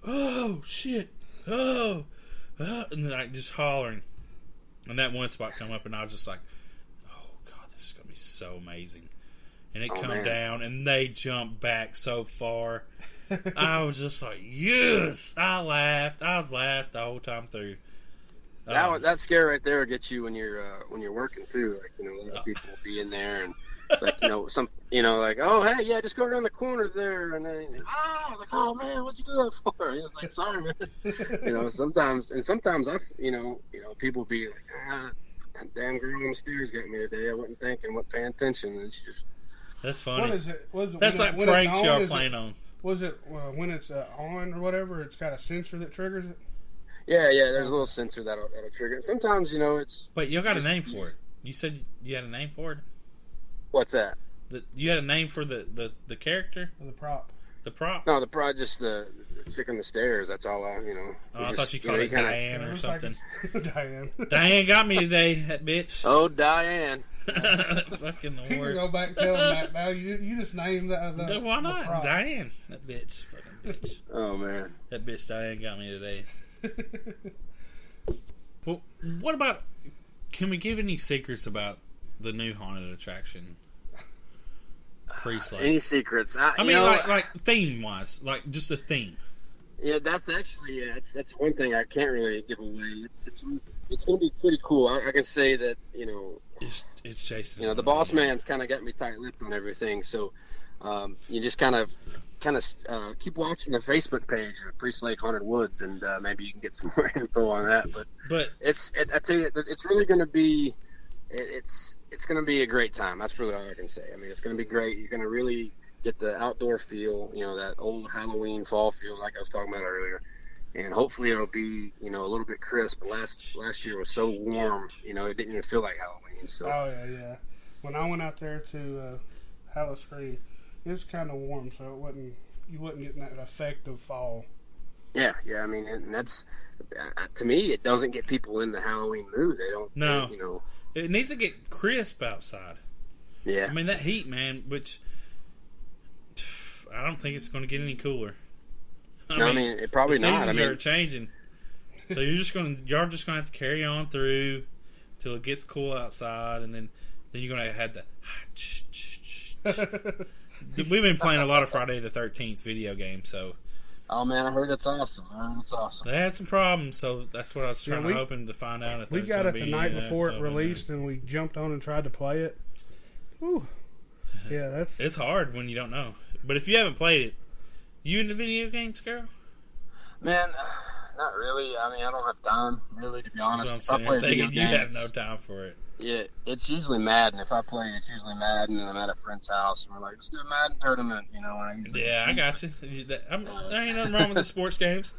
[SPEAKER 1] Oh shit! Oh, and then just hollering, and that one spot come up, and I was just like, oh god, this is gonna be so amazing. And it come down, and they jumped back so far. I was just like, yes! I laughed the whole time through.
[SPEAKER 4] That scare right there will get you when you're working too. Like a lot of people will be in there and like oh hey just go around the corner there, and then like oh man, what'd you do that for? And it's like sorry man. Sometimes people be like that damn girl on the stairs got me today. I wasn't thinking, wasn't paying attention, and she just.
[SPEAKER 1] That's funny.
[SPEAKER 3] What is it?
[SPEAKER 1] That's like pranks y'all playing on.
[SPEAKER 3] Was it when it's on or whatever? It's got a sensor that triggers it.
[SPEAKER 4] Yeah. There's a little sensor that'll trigger it. Sometimes it's.
[SPEAKER 1] But you got a name for it. You said you had a name for it.
[SPEAKER 4] What's that?
[SPEAKER 1] You had a name for the character?
[SPEAKER 3] Or the prop.
[SPEAKER 1] The prop?
[SPEAKER 4] No, the prop, just the chick on the stairs. That's all
[SPEAKER 1] I thought you called it Diane or something.
[SPEAKER 3] Diane.
[SPEAKER 1] Diane got me today, that bitch.
[SPEAKER 4] Oh, Diane.
[SPEAKER 1] Fucking the
[SPEAKER 3] You
[SPEAKER 1] word.
[SPEAKER 3] can go back and tell him that now. You just named the
[SPEAKER 1] why not?
[SPEAKER 3] The prop.
[SPEAKER 1] Diane. That bitch. Fucking bitch.
[SPEAKER 4] Oh, man.
[SPEAKER 1] That bitch Diane got me today. Well, what about... Can we give any secrets about the new haunted attraction? Priestley.
[SPEAKER 4] Any secrets?
[SPEAKER 1] I mean, like theme wise, like just a theme.
[SPEAKER 4] Yeah, that's actually that's one thing I can't really give away. It's going to be pretty cool. I can say that
[SPEAKER 1] it's Jason.
[SPEAKER 4] The boss man's kind of got me tight-lipped on everything. So you just kind of keep watching the Facebook page of Priest Lake Haunted Woods, and maybe you can get some more info on that. But I tell you, it's really going to be. It's going to be a great time. That's really all I can say. I mean, it's going to be great. You're going to really get the outdoor feel, that old Halloween fall feel like I was talking about earlier. And hopefully it'll be, a little bit crisp. Last year was so warm, it didn't even feel like Halloween. So.
[SPEAKER 3] Oh, yeah. When I went out there to Halloween, it was kind of warm, so you wasn't getting that effect of fall.
[SPEAKER 4] Yeah. I mean, and that's, to me, it doesn't get people in the Halloween mood. They don't,
[SPEAKER 1] No. It needs to get crisp outside.
[SPEAKER 4] Yeah.
[SPEAKER 1] I mean, that heat, man, which I don't think it's going to get any cooler.
[SPEAKER 4] I mean, it probably not.
[SPEAKER 1] Seasons are changing. So y'all just going to have to carry on through till it gets cool outside, and then then you're gonna have the. We've been playing a lot of Friday the 13th video games, so.
[SPEAKER 4] Oh man, I heard that's awesome.
[SPEAKER 1] They had some problems, so that's what I was hoping to find out. If
[SPEAKER 3] we got it the night before it released, and we jumped on and tried to play it. Whew. Yeah,
[SPEAKER 1] it's hard when you don't know. But if you haven't played it, you into video games, Carroll?
[SPEAKER 4] Man, not really. I mean, I don't have time, really, to be honest.
[SPEAKER 1] That's what I'm saying. You have no time for it.
[SPEAKER 4] Yeah, it's usually Madden. If I play, it's usually Madden, and I'm at a friend's house, and we're like, let's do a Madden tournament, you know.
[SPEAKER 1] I got you. There ain't nothing wrong with the sports games.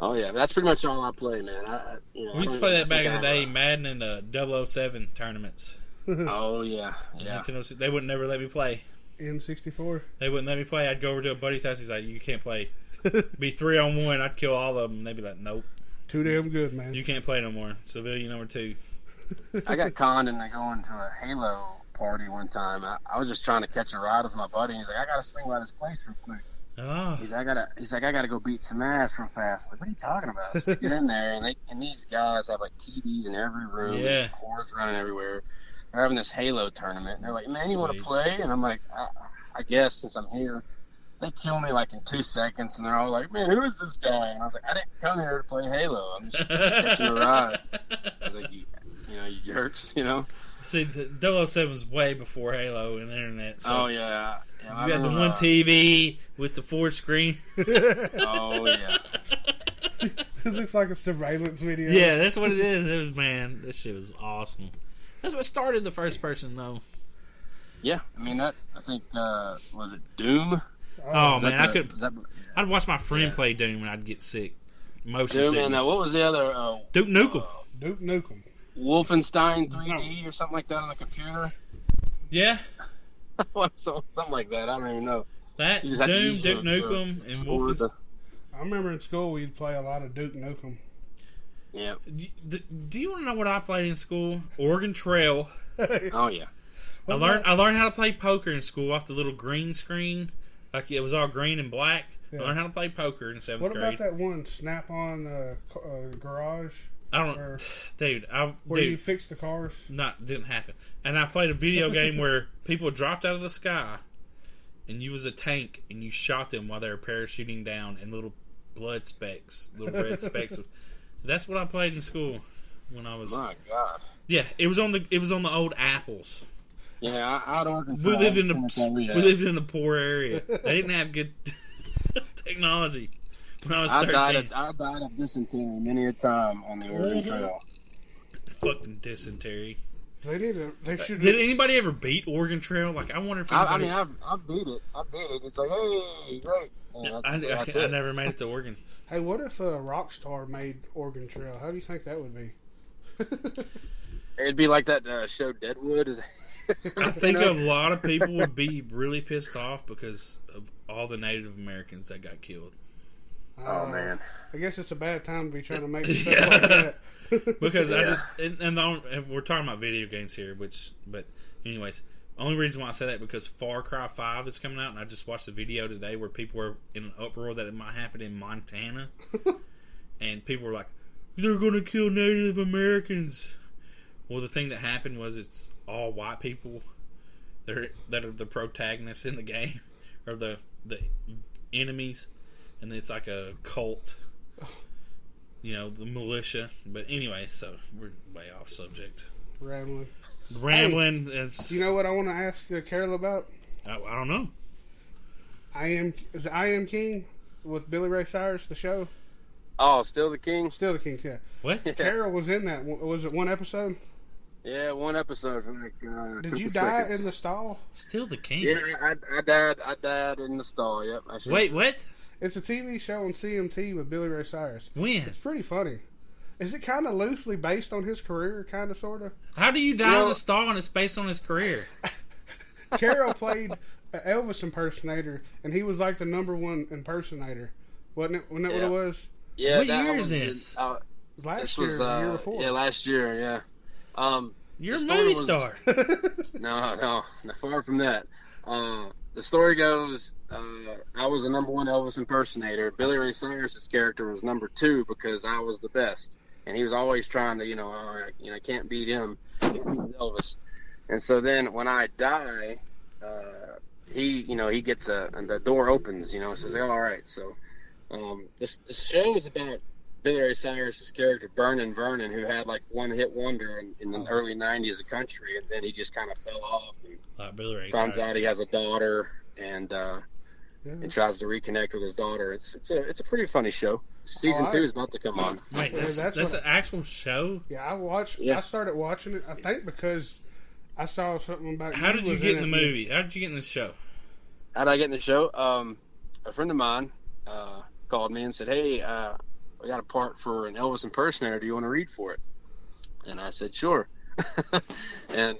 [SPEAKER 4] Oh, yeah, that's pretty much all I play, man.
[SPEAKER 1] We used to play that back in the day, Madden and the 007 tournaments.
[SPEAKER 4] Oh, yeah.
[SPEAKER 1] They wouldn't never let me play.
[SPEAKER 3] N64?
[SPEAKER 1] They wouldn't let me play. I'd go over to a buddy's house. He's like, you can't play. Be 3-on-1. I'd kill all of them. They'd be like, nope.
[SPEAKER 3] Too damn good, man.
[SPEAKER 1] You can't play no more. Civilian number 2.
[SPEAKER 4] I got conned into going to a Halo party one time. I was just trying to catch a ride with my buddy. He's like, I gotta swing by this place real quick.
[SPEAKER 1] Oh.
[SPEAKER 4] He's like, I gotta go beat some ass real fast. I'm like, what are you talking about? So we get in there, and these guys have like TVs in every room. Yeah. There's cords running everywhere. They're having this Halo tournament, and they're like, man, you want to play? And I'm like, I guess since I'm here. They kill me like in 2 seconds, and they're all like, man, who is this guy? And I was like, I didn't come here to play Halo. I'm just catching a ride. I was like, you jerks, you know?
[SPEAKER 1] See, the 007 was way before Halo and the internet. So
[SPEAKER 4] oh, yeah.
[SPEAKER 1] You had the one TV with the 4 screen.
[SPEAKER 4] Oh, yeah.
[SPEAKER 3] It looks like a surveillance video.
[SPEAKER 1] Yeah, that's what it is. It was, man, this shit was awesome. That's what started the first person, though.
[SPEAKER 4] Yeah, I mean, I think, was it Doom?
[SPEAKER 1] Oh man, I'd watch my friend play Doom and I'd get sick. Motion sickness.
[SPEAKER 4] And what was the other?
[SPEAKER 1] Duke Nukem.
[SPEAKER 3] Duke Nukem.
[SPEAKER 4] Wolfenstein 3D or something like that on the computer.
[SPEAKER 1] Yeah.
[SPEAKER 4] Something like that. I don't even know.
[SPEAKER 1] That Doom, Duke Nukem, and Wolfenstein.
[SPEAKER 3] I remember in school we'd play a lot of Duke Nukem.
[SPEAKER 4] Yeah.
[SPEAKER 1] Do you want to know what I played in school? Oregon Trail.
[SPEAKER 4] Oh yeah.
[SPEAKER 1] I learned how to play poker in school off the little green screen. Like it was all green and black. Yeah. I learned how to play poker in 7th grade.
[SPEAKER 3] What about that one Snap-on garage?
[SPEAKER 1] I don't, dude.
[SPEAKER 3] Where you fix the cars?
[SPEAKER 1] Didn't happen. And I played a video game where people dropped out of the sky, and you was a tank, and you shot them while they were parachuting down, and little blood specks, little red specks. That's what I played in school when I was.
[SPEAKER 4] My God.
[SPEAKER 1] Yeah, it was on the old apples.
[SPEAKER 4] Yeah, out of Arkansas.
[SPEAKER 1] We lived in a poor area. They didn't have good technology when I was 13.
[SPEAKER 4] I died of dysentery many a time on the Oregon Trail.
[SPEAKER 1] Fucking dysentery.
[SPEAKER 3] They should.
[SPEAKER 1] Did anybody ever beat Oregon Trail? Like, I wonder if anybody...
[SPEAKER 4] I beat it. It's like, hey, great.
[SPEAKER 1] Yeah, I never made it to Oregon.
[SPEAKER 3] Hey, what if Rockstar made Oregon Trail? How do you think that would be?
[SPEAKER 4] It'd be like that show Deadwood.
[SPEAKER 1] I think a lot of people would be really pissed off because of all the Native Americans that got killed.
[SPEAKER 4] Oh man!
[SPEAKER 3] I guess it's a bad time to be trying to make stuff like that.
[SPEAKER 1] Because I just and we're talking about video games here, but anyways, only reason why I say that because Far Cry 5 is coming out, and I just watched a video today where people were in an uproar that it might happen in Montana, and people were like, "They're going to kill Native Americans." Well, the thing that happened was it's all white people that are the protagonists in the game, or the enemies, and it's like a cult, the militia. But anyway, so we're way off subject.
[SPEAKER 3] Rambling.
[SPEAKER 1] Hey,
[SPEAKER 3] you know what I want to ask Carol about?
[SPEAKER 1] I don't know.
[SPEAKER 3] I Am King with Billy Ray Cyrus, the show.
[SPEAKER 4] Oh, Still the King?
[SPEAKER 3] Still the King, yeah.
[SPEAKER 1] What?
[SPEAKER 3] Carol was in that. Was it one episode?
[SPEAKER 4] Yeah, one episode.
[SPEAKER 3] Did you die in the stall?
[SPEAKER 1] Still the King?
[SPEAKER 4] Yeah, I died in the stall, yep.
[SPEAKER 1] Wait, what?
[SPEAKER 3] It's a TV show on CMT with Billy Ray Cyrus.
[SPEAKER 1] When?
[SPEAKER 3] It's pretty funny. Is it kind of loosely based on his career, kind of, sort of?
[SPEAKER 1] How do you die in the stall and it's based on his career?
[SPEAKER 3] Carol played an Elvis impersonator, and he was like the #1 impersonator. Wasn't it? Wasn't that what it was?
[SPEAKER 4] Yeah.
[SPEAKER 1] What year is this?
[SPEAKER 3] Last year, the year before.
[SPEAKER 4] Yeah, last year, yeah.
[SPEAKER 1] You're a movie star.
[SPEAKER 4] No, far from that. The story goes, I was the #1 Elvis impersonator. Billy Ray Cyrus's character was #2 because I was the best, and he was always trying to, I can't beat him, Elvis. And so then when I die, he gets and the door opens, says, all right. So this show is about Billy Ray Cyrus's character, Vernon, who had like one hit wonder in the early 90s of country, and then he just kind of fell off and
[SPEAKER 1] Billy Ray
[SPEAKER 4] finds
[SPEAKER 1] Cyrus.
[SPEAKER 4] out he has a daughter and tries to reconnect with his daughter. It's a pretty funny show. Season 2 is about to come on.
[SPEAKER 1] Wait, that's an actual show?
[SPEAKER 3] Yeah, I started watching it, I think, because I saw something about
[SPEAKER 1] How did you get in the movie? How did you get in this show?
[SPEAKER 4] How did I get in the show? A friend of mine called me and said, hey, I got a part for an Elvis impersonator. Do you want to read for it? And I said, sure. And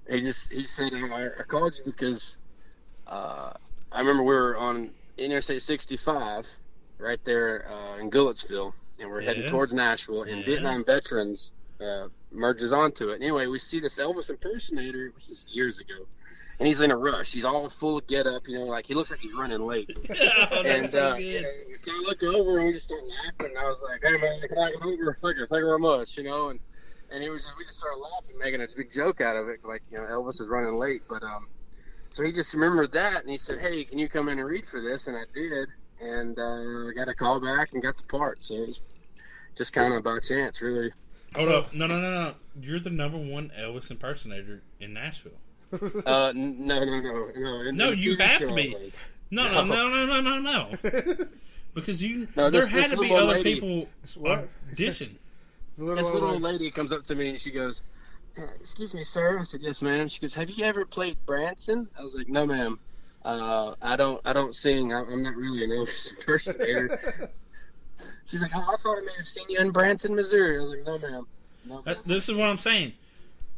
[SPEAKER 4] he said, I called you because I remember we were on Interstate 65 right there in Goodlettsville, and we're heading towards Nashville, and Vietnam Veterans merges onto it. Anyway, we see this Elvis impersonator, this is years ago, and he's in a rush. He's all full of get up, like he looks like he's running late. And
[SPEAKER 1] so good.
[SPEAKER 4] So I look over and we just start laughing. And I was like, "Hey man, can I get over? Thank you very much," And we just started laughing, making a big joke out of it, like Elvis is running late. But so he just remembered that, and he said, "Hey, can you come in and read for this?" And I did, and I got a call back and got the part. So it was just kind of by chance, really.
[SPEAKER 1] Hold up. No. You're the number one Elvis impersonator in Nashville.
[SPEAKER 4] No.
[SPEAKER 1] No, you have to be. No. Because there had to be other people audition.
[SPEAKER 4] This little lady comes up to me and she goes, "Excuse me, sir." I said, "Yes, ma'am." She goes, "Have you ever played Branson?" I was like, "No, ma'am. I don't sing. I'm not really an Elvis impersonator." She's like, "Oh, I thought I may have seen you in Branson, Missouri." I was like, "No, ma'am. No, ma'am."
[SPEAKER 1] This is what I'm saying.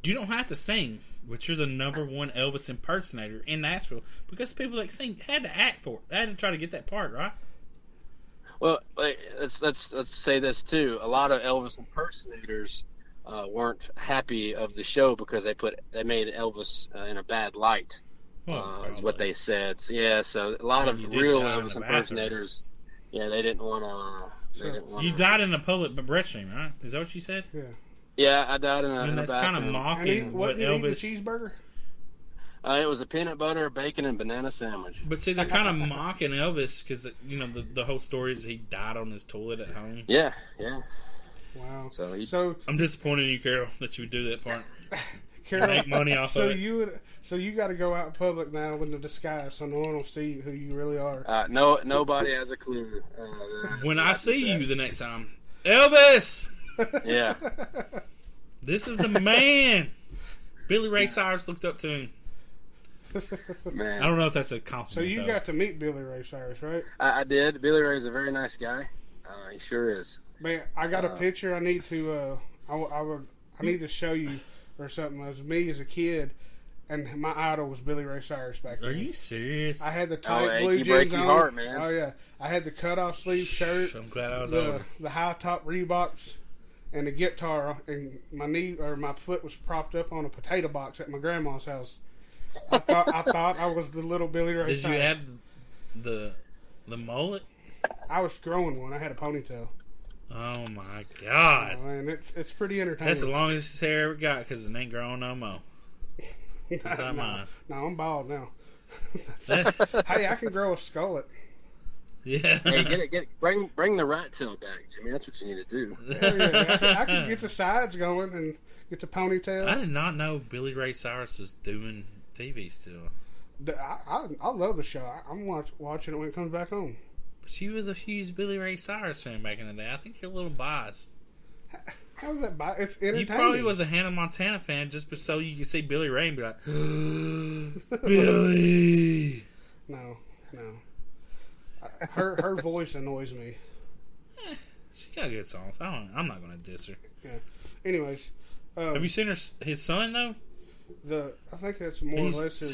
[SPEAKER 1] You don't have to sing, but you're the number one Elvis impersonator in Nashville because people that sing had to act for it. They had to try to get that part, right?
[SPEAKER 4] Well, let's say this too. A lot of Elvis impersonators weren't happy of the show because they made Elvis in a bad light. Is what they said. So a lot of real Elvis impersonators, they didn't want to.
[SPEAKER 1] You died in a public restroom, right? Is that what you said?
[SPEAKER 3] Yeah.
[SPEAKER 4] Yeah, I died in a
[SPEAKER 1] that's kind of mocking what Elvis.
[SPEAKER 3] The cheeseburger?
[SPEAKER 4] It was a peanut butter, bacon, and banana sandwich.
[SPEAKER 1] But see, they're kind of mocking Elvis because the whole story is he died on his toilet at home.
[SPEAKER 4] Yeah.
[SPEAKER 3] Wow.
[SPEAKER 4] So
[SPEAKER 1] I'm disappointed in you, Carroll, that you would do that part.
[SPEAKER 3] Carroll,
[SPEAKER 1] make money off of it.
[SPEAKER 3] So you got to go out in public now with the disguise, so no one will see who you really are.
[SPEAKER 4] Nobody has a clue.
[SPEAKER 1] When I see you the next time, Elvis.
[SPEAKER 4] Yeah.
[SPEAKER 1] This is the man. Billy Ray Cyrus looked up to him.
[SPEAKER 4] Man.
[SPEAKER 1] I don't know if that's a compliment.
[SPEAKER 3] So you got to meet Billy Ray Cyrus, right?
[SPEAKER 4] I did. Billy Ray's a very nice guy. He sure is.
[SPEAKER 3] Man, I got a picture I need to I need to show you or something. It was me as a kid, and my idol was Billy Ray Cyrus back then.
[SPEAKER 1] Are you serious?
[SPEAKER 3] I had the tight blue jeans
[SPEAKER 4] break your
[SPEAKER 3] on.
[SPEAKER 4] heart, man.
[SPEAKER 3] Oh yeah, I had the cutoff sleeve shirt.
[SPEAKER 1] I'm glad I was over.
[SPEAKER 3] The high top Reeboks. And the guitar, and my foot was propped up on a potato box at my grandma's house. I thought I was the little Billy Ray Cyrus.
[SPEAKER 1] Did you have the mullet?
[SPEAKER 3] I was growing one. I had a ponytail.
[SPEAKER 1] Oh my god!
[SPEAKER 3] Oh, man, it's pretty entertaining.
[SPEAKER 1] That's the longest his hair ever got because it ain't growing no more. That's not mine.
[SPEAKER 3] No, I'm bald now. Hey, I can grow a skullet.
[SPEAKER 1] Yeah.
[SPEAKER 4] Hey, bring the rat tail back, Jimmy. That's what you need to do.
[SPEAKER 3] Yeah. I can get the sides going and get the ponytail.
[SPEAKER 1] I did not know Billy Ray Cyrus was doing TV still.
[SPEAKER 3] I love the show. I'm watching it when it comes back home.
[SPEAKER 1] But you was a huge Billy Ray Cyrus fan back in the day. I think you're a little biased.
[SPEAKER 3] How's that biased? It's entertaining.
[SPEAKER 1] You probably was a Hannah Montana fan just so you could see Billy Ray and be like, Billy.
[SPEAKER 3] No. Her voice annoys me.
[SPEAKER 1] She got good songs. I'm not going to diss her.
[SPEAKER 3] Yeah. Anyways,
[SPEAKER 1] have you seen his son though?
[SPEAKER 3] I think that's more or less his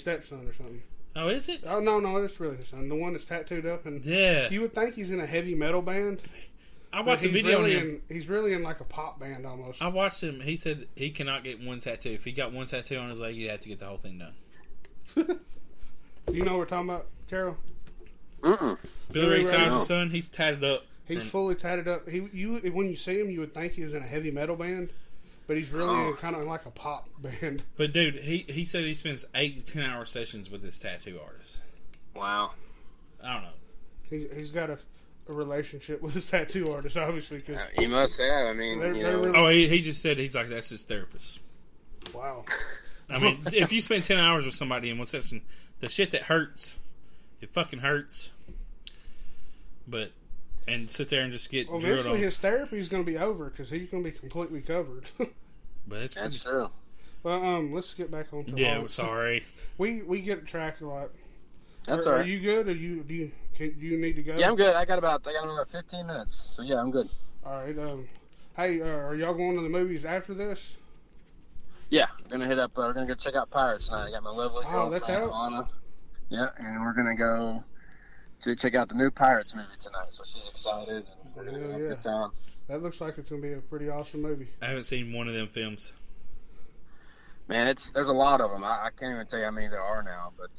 [SPEAKER 3] stepson or something.
[SPEAKER 1] Oh, is it?
[SPEAKER 3] Oh no, it's really his son. The one that's tattooed up and you would think he's in a heavy metal band.
[SPEAKER 1] I watched a video
[SPEAKER 3] really
[SPEAKER 1] on him.
[SPEAKER 3] He's really in like a pop band almost.
[SPEAKER 1] I watched him. He said he cannot get one tattoo. If he got one tattoo on his leg, he'd have to get the whole thing done.
[SPEAKER 3] You know what we're talking about, Carroll?
[SPEAKER 1] Billy Ray Cyrus' son, he's tatted up.
[SPEAKER 3] He's fully tatted up. When you see him, you would think he was in a heavy metal band. but he's really kind of like a pop band.
[SPEAKER 1] But dude, he said he spends 8 to 10 hour sessions with this tattoo artist.
[SPEAKER 4] Wow.
[SPEAKER 1] I don't know.
[SPEAKER 3] He's got a relationship with his tattoo artist, obviously. Cause
[SPEAKER 4] he must have. I mean,
[SPEAKER 3] really...
[SPEAKER 1] he just said he's like, that's his therapist.
[SPEAKER 3] Wow.
[SPEAKER 1] I mean, if you spend 10 hours with somebody in one session, the shit that hurts, it fucking hurts. And sit there and just get drilled on.
[SPEAKER 3] Eventually his therapy is going to be over because he's going to be completely covered.
[SPEAKER 4] But that's true.
[SPEAKER 3] Well, let's get back on to
[SPEAKER 1] Yeah, sorry.
[SPEAKER 3] We get tracked a lot.
[SPEAKER 4] That's all right.
[SPEAKER 3] Are you good? Or do you need to go?
[SPEAKER 4] Yeah, I'm good. I got another 15 minutes. So yeah, I'm good.
[SPEAKER 3] All right. Hey, are y'all going to the movies after this?
[SPEAKER 4] Yeah, we're gonna hit up. We're gonna go check out Pirates tonight. I got my lovely girlfriend,
[SPEAKER 3] that's out.
[SPEAKER 4] Anna. Yeah, and we're gonna go to check out the new Pirates movie tonight. So she's excited, and we're gonna have a good time.
[SPEAKER 3] That looks like it's gonna be a pretty awesome movie.
[SPEAKER 1] I haven't seen one of them films.
[SPEAKER 4] Man, there's a lot of them. I can't even tell you how many there are now, but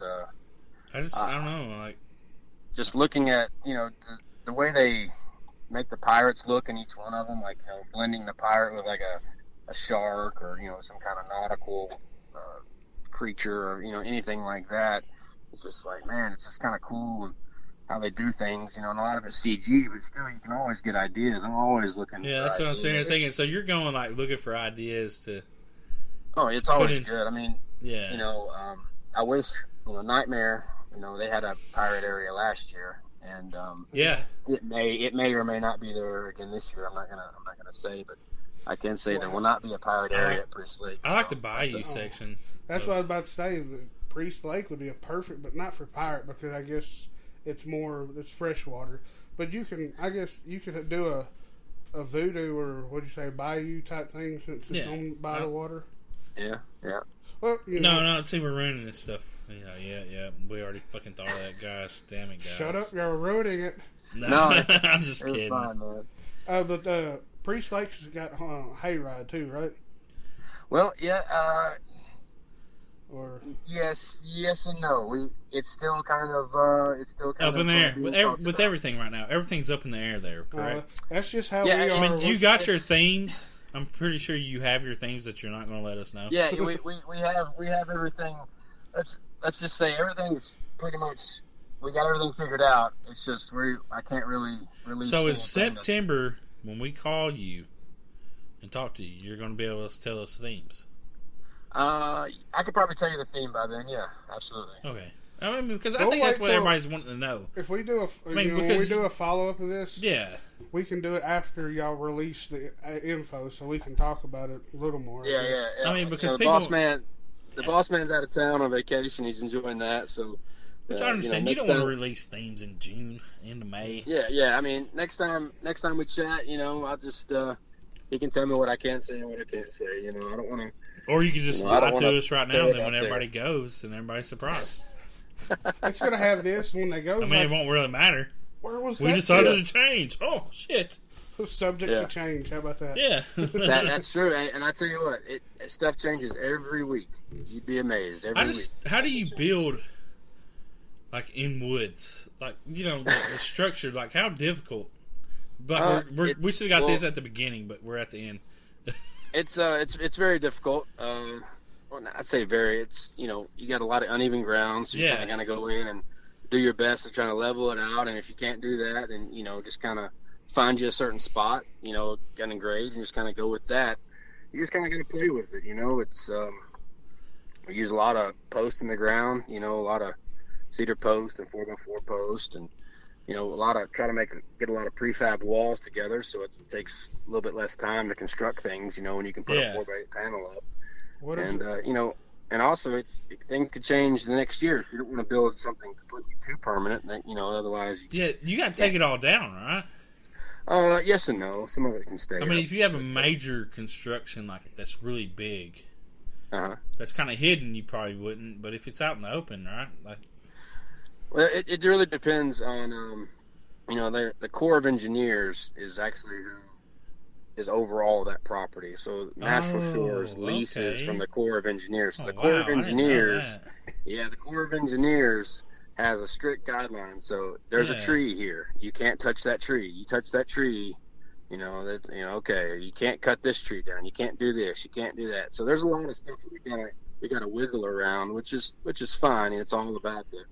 [SPEAKER 1] I don't know, like
[SPEAKER 4] just looking at the way they make the pirates look in each one of them, like blending the pirate with like a shark or some kind of nautical creature or anything like that. It's just like, man, it's just kind of cool and how they do things, and a lot of it's CG, but still you can always get ideas. I'm always looking.
[SPEAKER 1] Yeah, that's what I'm saying. Thinking, so you're going like looking for ideas to.
[SPEAKER 4] Oh, it's always good. I mean,
[SPEAKER 1] yeah.
[SPEAKER 4] I wish Nightmare. They had a pirate area last year, and
[SPEAKER 1] yeah,
[SPEAKER 4] it may or may not be there again this year. I'm not gonna say, but I can say there will not be a pirate area at Priest Lake.
[SPEAKER 1] I like the Bayou section.
[SPEAKER 3] That's what I was about to say. The Priest Lake would be a perfect, but not for pirate because I guess it's freshwater. But I guess you could do a voodoo or what'd you say, bayou type thing since it's on by the water.
[SPEAKER 4] Yeah.
[SPEAKER 3] Well,
[SPEAKER 1] no. See, we're ruining this stuff. Yeah. We already fucking thought of that, guys. Damn it, guys.
[SPEAKER 3] Shut up, you're ruining it.
[SPEAKER 4] No,
[SPEAKER 1] I'm just kidding.
[SPEAKER 4] Fine, man.
[SPEAKER 3] But Priest Lake's got hayride too, right?
[SPEAKER 4] Well, yeah.
[SPEAKER 3] Or
[SPEAKER 4] yes and no. It's still kind of
[SPEAKER 1] up in the air with everything right now. Everything's up in the air there, correct?
[SPEAKER 3] That's just how we are.
[SPEAKER 1] I mean, you got your themes. I'm pretty sure you have your themes that you're not going to let us know.
[SPEAKER 4] Yeah, we have everything. Let's just say everything's pretty much. We got everything figured out. It's just I can't really release.
[SPEAKER 1] So in September, when we call you and talk to you, you're going to be able to tell us themes.
[SPEAKER 4] I could probably tell you the theme by then. Yeah, absolutely.
[SPEAKER 1] Okay. I mean, because I think that's what everybody's wanting to know.
[SPEAKER 3] If we do when we do a follow up of this,
[SPEAKER 1] yeah,
[SPEAKER 3] we can do it after y'all release the info, so we can talk about it a little more.
[SPEAKER 4] Yeah.
[SPEAKER 1] I mean, because
[SPEAKER 4] the boss man's out of town on vacation. He's enjoying that, so.
[SPEAKER 1] Which I understand. You don't want to release themes in June into May.
[SPEAKER 4] Yeah. I mean, next time we chat, I'll just he can tell me what I can say and what I can't say. I don't want to.
[SPEAKER 1] Or you can just lie to us right now, and then when everybody goes, and everybody's surprised.
[SPEAKER 3] It's gonna have this when they go.
[SPEAKER 1] I mean, it won't really matter.
[SPEAKER 3] Where was that?
[SPEAKER 1] We decided to change. Oh shit!
[SPEAKER 3] Subject to change. How about that?
[SPEAKER 1] Yeah,
[SPEAKER 4] that's true. And I tell you what, stuff changes every week. You'd be amazed every week.
[SPEAKER 1] How do you build like in woods? Like the structure. Like how difficult? But we should have got this at the beginning, but we're at the end.
[SPEAKER 4] It's very difficult. Well, I'd say very. It's you got a lot of uneven ground, so you kind of gotta go in and do your best to try to level it out. And if you can't do that, then just kind of find you a certain spot, kind of grade, and just kind of go with that. You just kind of gotta play with it. It's we use a lot of posts in the ground. A lot of cedar post and 4x4 post, and a lot of try to get a lot of prefab walls together, so it takes a little bit less time to construct things. When you can put a 4x8 panel up. And also things could change the next year if you don't want to build something completely too permanent. Otherwise.
[SPEAKER 1] You got to take it all down, right?
[SPEAKER 4] Yes and no. Some of it can stay.
[SPEAKER 1] I mean, if you have a major construction like that's really big, that's kind of hidden, you probably wouldn't. But if it's out in the open, right?
[SPEAKER 4] Well, it really depends on, the Corps of Engineers is actually who is over all of that property. So Nashville Shores leases from the Corps of Engineers. So the Corps of Engineers, the Corps of Engineers has a strict guideline. So there's a tree here. You can't touch that tree. You touch that tree, Okay, you can't cut this tree down, you can't do this, you can't do that. So there's a lot of stuff that we got to wiggle around, which is fine. It's all about the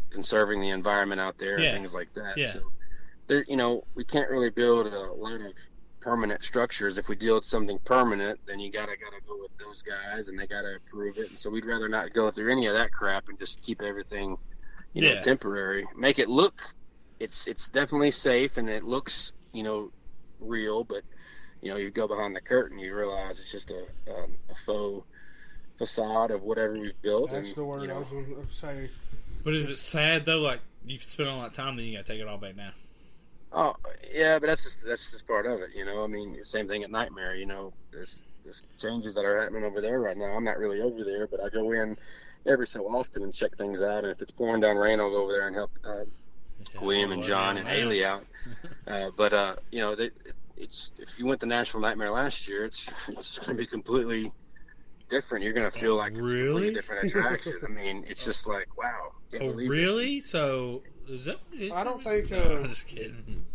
[SPEAKER 4] conserving the environment out there and things like that.
[SPEAKER 1] Yeah.
[SPEAKER 4] So there, we can't really build a lot of permanent structures. If we deal with something permanent, then you gotta go with those guys, and they gotta approve it. And so we'd rather not go through any of that crap and just keep everything, temporary. Make it look, it's definitely safe, and it looks, real. But you go behind the curtain, you realize it's just a faux facade of whatever we've built.
[SPEAKER 3] That's the word I was going to say.
[SPEAKER 1] But is it sad though? Like you spend all that time, then you got to take it all back now.
[SPEAKER 4] Oh yeah, but that's just part of it, I mean, same thing at Nightmare. There's changes that are happening over there right now. I'm not really over there, but I go in every so often and check things out. And if it's pouring down rain, I'll go over there and help William and John and Haley out. It's if you went to Nashville Nightmare last year, it's going to be completely different. You're going to feel like it's a completely different attraction. I mean, it's just like, wow.
[SPEAKER 1] Really? So is that?
[SPEAKER 3] I don't think.
[SPEAKER 1] I'm just kidding.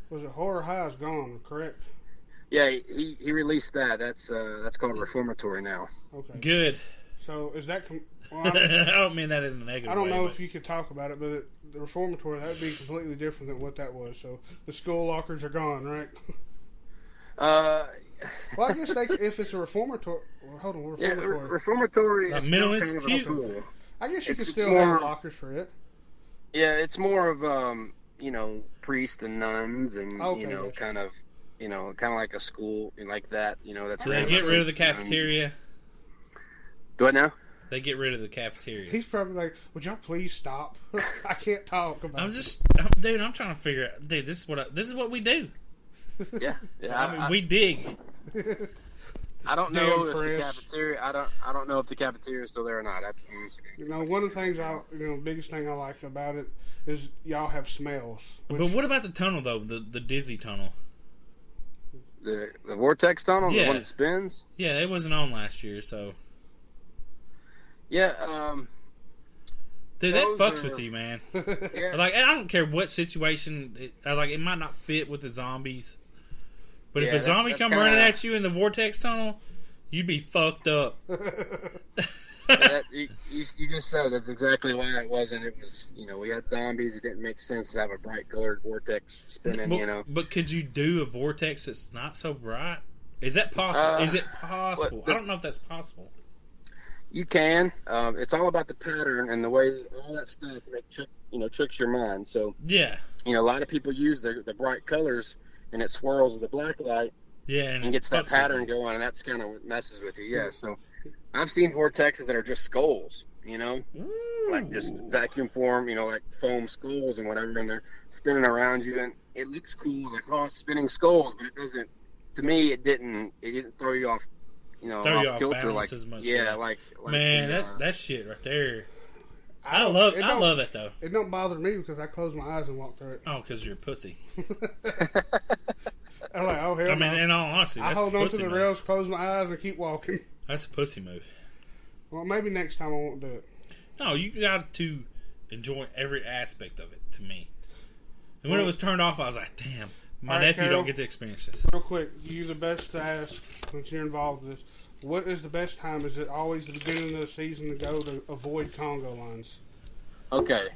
[SPEAKER 3] Was it Horror High is gone? Correct.
[SPEAKER 4] Yeah, he released that. That's called Reformatory now.
[SPEAKER 3] Okay.
[SPEAKER 1] Good.
[SPEAKER 3] So is that?
[SPEAKER 1] I don't mean that in a negative way.
[SPEAKER 3] I don't know if you could talk about it, but the Reformatory, that would be completely different than what that was. So the skull lockers are gone, right? Well, I guess if it's a reformatory, hold on, reformatory.
[SPEAKER 4] Yeah, reformatory is
[SPEAKER 1] mental
[SPEAKER 4] still kind of a school.
[SPEAKER 3] I guess you could still have lockers for it.
[SPEAKER 4] Yeah, it's more of priests and nuns, and
[SPEAKER 3] gotcha.
[SPEAKER 4] kind of like a school like that. That's.
[SPEAKER 1] Do they get rid of the cafeteria?
[SPEAKER 4] Do I now?
[SPEAKER 1] They get rid of the cafeteria.
[SPEAKER 3] He's probably like, "Would y'all please stop? I can't talk about."
[SPEAKER 1] I'm trying to figure out, dude. This is what we do.
[SPEAKER 4] Yeah.
[SPEAKER 1] I mean, we dig.
[SPEAKER 4] I don't know if the cafeteria. I don't know if the cafeteria is still there or not. That's
[SPEAKER 3] one of the things biggest thing I like about it is y'all have smells.
[SPEAKER 1] But what about the tunnel though? The dizzy tunnel.
[SPEAKER 4] The vortex tunnel, the one that spins.
[SPEAKER 1] Yeah, it wasn't on last year, so.
[SPEAKER 4] Yeah.
[SPEAKER 1] Dude, that fucks with you, man.
[SPEAKER 4] Yeah.
[SPEAKER 1] Like, I don't care what situation. It might not fit with the zombies. But if a zombie come running at you in the vortex tunnel, you'd be fucked up.
[SPEAKER 4] You just said that's exactly why it wasn't. It was, we had zombies. It didn't make sense to have a bright colored vortex spinning,
[SPEAKER 1] But could you do a vortex that's not so bright? Is that possible? Is it possible? I don't know if that's possible.
[SPEAKER 4] You can. It's all about the pattern and the way all that stuff tricks your mind. So
[SPEAKER 1] yeah,
[SPEAKER 4] a lot of people use the bright colors, and it swirls with the black light.
[SPEAKER 1] Yeah, and
[SPEAKER 4] gets that pattern going, and that's kind of what messes with you. Yeah. So I've seen vortexes that are just skulls. Like just vacuum form. Like foam skulls and whatever, and they're spinning around you, and it looks cool, like it's spinning skulls, but it doesn't. To me, it didn't throw you off.
[SPEAKER 1] Throw you off
[SPEAKER 4] kilter,
[SPEAKER 1] balance as much.
[SPEAKER 4] Like
[SPEAKER 1] man, that shit right there. I love that though.
[SPEAKER 3] It don't bother me because I close my eyes and walk through it.
[SPEAKER 1] Oh, because you're a pussy.
[SPEAKER 3] I'm like, oh hell.
[SPEAKER 1] I mean, in all honesty,
[SPEAKER 3] I hold on to the rails, close my eyes, and keep walking.
[SPEAKER 1] That's a pussy move.
[SPEAKER 3] Well, maybe next time I won't do it.
[SPEAKER 1] No, you got to enjoy every aspect of it. To me, and when it was turned off, I was like, damn. My nephew
[SPEAKER 3] Carroll,
[SPEAKER 1] don't get to experience this.
[SPEAKER 3] Real quick, you're the best to ask since you're involved in this. What is the best time? Is it always the beginning of the season to go to avoid Congo lines?
[SPEAKER 4] Okay.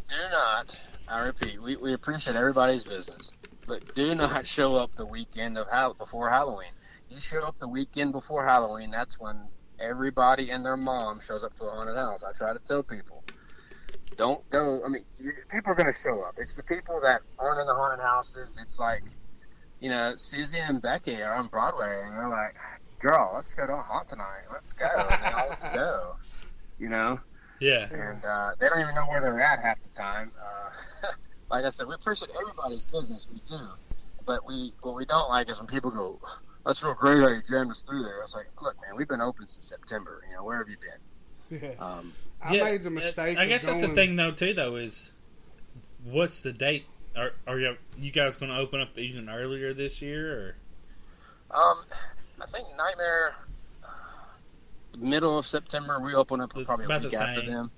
[SPEAKER 4] Do not, I repeat, we appreciate everybody's business, but do not show up the weekend before Halloween. You show up the weekend before Halloween, that's when everybody and their mom shows up to a haunted house. I try to tell people, don't go. I mean, people are going to show up. It's the people that aren't in the haunted houses. It's like, Susie and Becky are on Broadway, and they're like, girl, let's go to a haunt tonight. Let's go. And they all go,
[SPEAKER 1] Yeah.
[SPEAKER 4] And they don't even know where they're at half the time. Like I said, we appreciate everybody's business. We do. But what we don't like is when people go, that's real great how you jammed us through there. It's like, look, man, we've been open since September. Where have you been?
[SPEAKER 3] Yeah. I made the mistake.
[SPEAKER 1] I guess that's the thing, though, is what's the date? Are you guys going to open up even earlier this year? Or?
[SPEAKER 4] I think Nightmare, middle of September, we open up probably a week after them.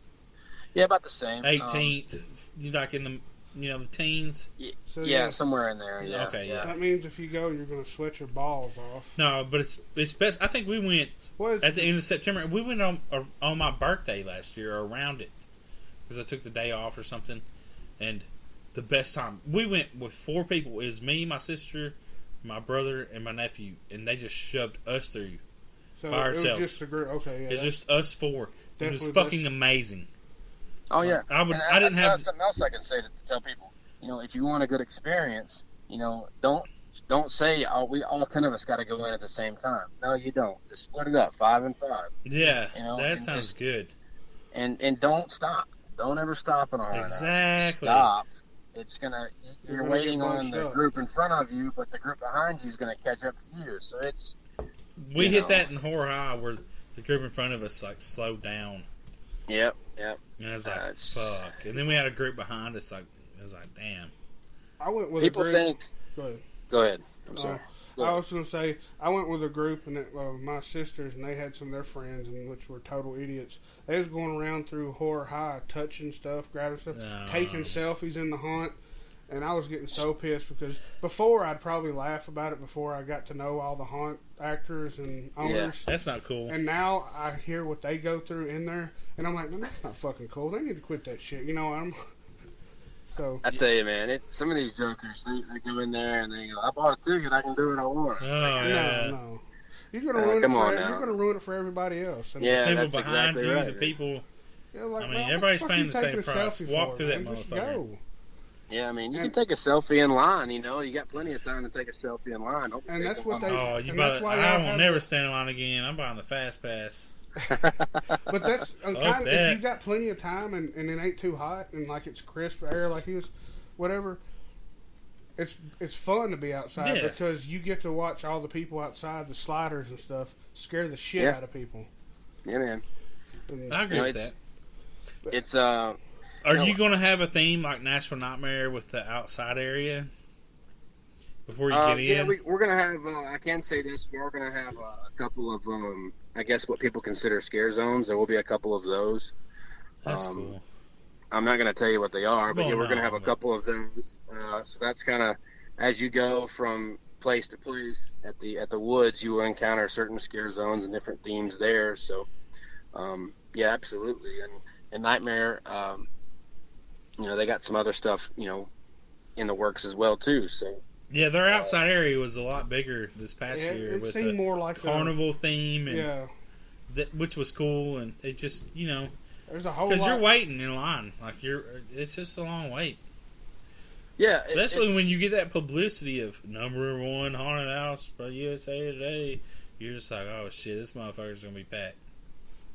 [SPEAKER 4] Yeah, about the same.
[SPEAKER 1] 18th, you like in the teens.
[SPEAKER 3] So,
[SPEAKER 4] yeah, somewhere in there. Yeah.
[SPEAKER 1] Okay,
[SPEAKER 4] yeah.
[SPEAKER 3] That means if you go, you're going to sweat your balls off.
[SPEAKER 1] No, but it's best. I think we went at the end of September. We went on my birthday last year, or around it, because I took the day off or something. And the best time, we went with 4 people. It was me, my sister, my brother, and my nephew, and they just shoved us through
[SPEAKER 3] So
[SPEAKER 1] by ourselves.
[SPEAKER 3] It was just a group. Okay, yeah.
[SPEAKER 1] It's just us 4. It was fucking amazing.
[SPEAKER 4] Oh yeah,
[SPEAKER 1] I didn't have
[SPEAKER 4] something else I can say to tell people. If you want a good experience, don't say we all 10 of us got to go in at the same time. No, you don't. Just split it up, 5 and 5.
[SPEAKER 1] Yeah, that sounds good.
[SPEAKER 4] And don't stop. Don't ever stop in a hard
[SPEAKER 1] Exactly.
[SPEAKER 4] Stop. It's you're
[SPEAKER 3] gonna
[SPEAKER 4] waiting
[SPEAKER 3] get
[SPEAKER 4] on the
[SPEAKER 3] bunched up.
[SPEAKER 4] group in front of you, but the group behind you is going to catch up to you. So
[SPEAKER 1] we hit that in Horror High where the group in front of us slowed down.
[SPEAKER 4] Yep.
[SPEAKER 1] And I was like, fuck. And then we had a group behind us. I was like, damn.
[SPEAKER 3] I went with
[SPEAKER 4] People
[SPEAKER 3] a group.
[SPEAKER 4] think. Go ahead. I'm sorry.
[SPEAKER 3] I was going to say, I went with a group, and my sisters, and they had some of their friends, and which were total idiots. They was going around through Horror High, touching stuff, grabbing stuff, taking selfies in the haunt, and I was getting so pissed because before I'd probably laugh about it before I got to know all the haunt actors and owners.
[SPEAKER 1] Yeah, that's not cool.
[SPEAKER 3] And now I hear what they go through in there, and I'm like, man, that's not fucking cool. They need to quit that shit. So
[SPEAKER 4] I tell you, man, some of these jokers, they go in there and they go, I bought a ticket, I can do what I want.
[SPEAKER 3] No. You're gonna ruin it. You're gonna ruin it for everybody else. And
[SPEAKER 1] the people
[SPEAKER 4] that's
[SPEAKER 1] behind
[SPEAKER 4] exactly
[SPEAKER 1] you,
[SPEAKER 4] right.
[SPEAKER 1] the people.
[SPEAKER 3] Like,
[SPEAKER 1] I mean, everybody's paying the same price. Walk through that
[SPEAKER 3] Just
[SPEAKER 1] motherfucker.
[SPEAKER 3] go.
[SPEAKER 4] Yeah, I mean, you can take a selfie in line. You got plenty of time to take a selfie in line.
[SPEAKER 3] And that's what they.
[SPEAKER 1] Oh, I will never stand in line again. I'm buying the fast pass.
[SPEAKER 3] But that's if you got plenty of time and it ain't too hot and like it's crisp air like he was, whatever. It's fun to be outside because you get to watch all the people outside, the sliders and stuff, scare the shit out of people.
[SPEAKER 4] Yeah, man.
[SPEAKER 3] And,
[SPEAKER 1] I agree with that.
[SPEAKER 4] It's
[SPEAKER 1] Are you going to have a theme like Nashville Nightmare with the outside area before you get in?
[SPEAKER 4] Yeah, we're going to have. I can say this: we're going to have a couple of, I guess, what people consider scare zones. There will be a couple of those.
[SPEAKER 1] That's cool.
[SPEAKER 4] I'm not going to tell you what they are, but we're going to have a couple of those. So that's kind of as you go from place to place at the woods, you will encounter certain scare zones and different themes there. So, yeah, absolutely. And Nightmare, they got some other stuff, in the works as well too. So
[SPEAKER 1] yeah, their outside area was a lot bigger this past year
[SPEAKER 3] it
[SPEAKER 1] with
[SPEAKER 3] seemed
[SPEAKER 1] the
[SPEAKER 3] more like
[SPEAKER 1] carnival theme, and which was cool. And it just
[SPEAKER 3] there's a whole
[SPEAKER 1] because you're waiting in line, like it's just a long wait.
[SPEAKER 4] Yeah,
[SPEAKER 1] especially when you get that publicity of #1 haunted house by USA Today, you're just like, oh shit, this motherfucker's gonna be packed.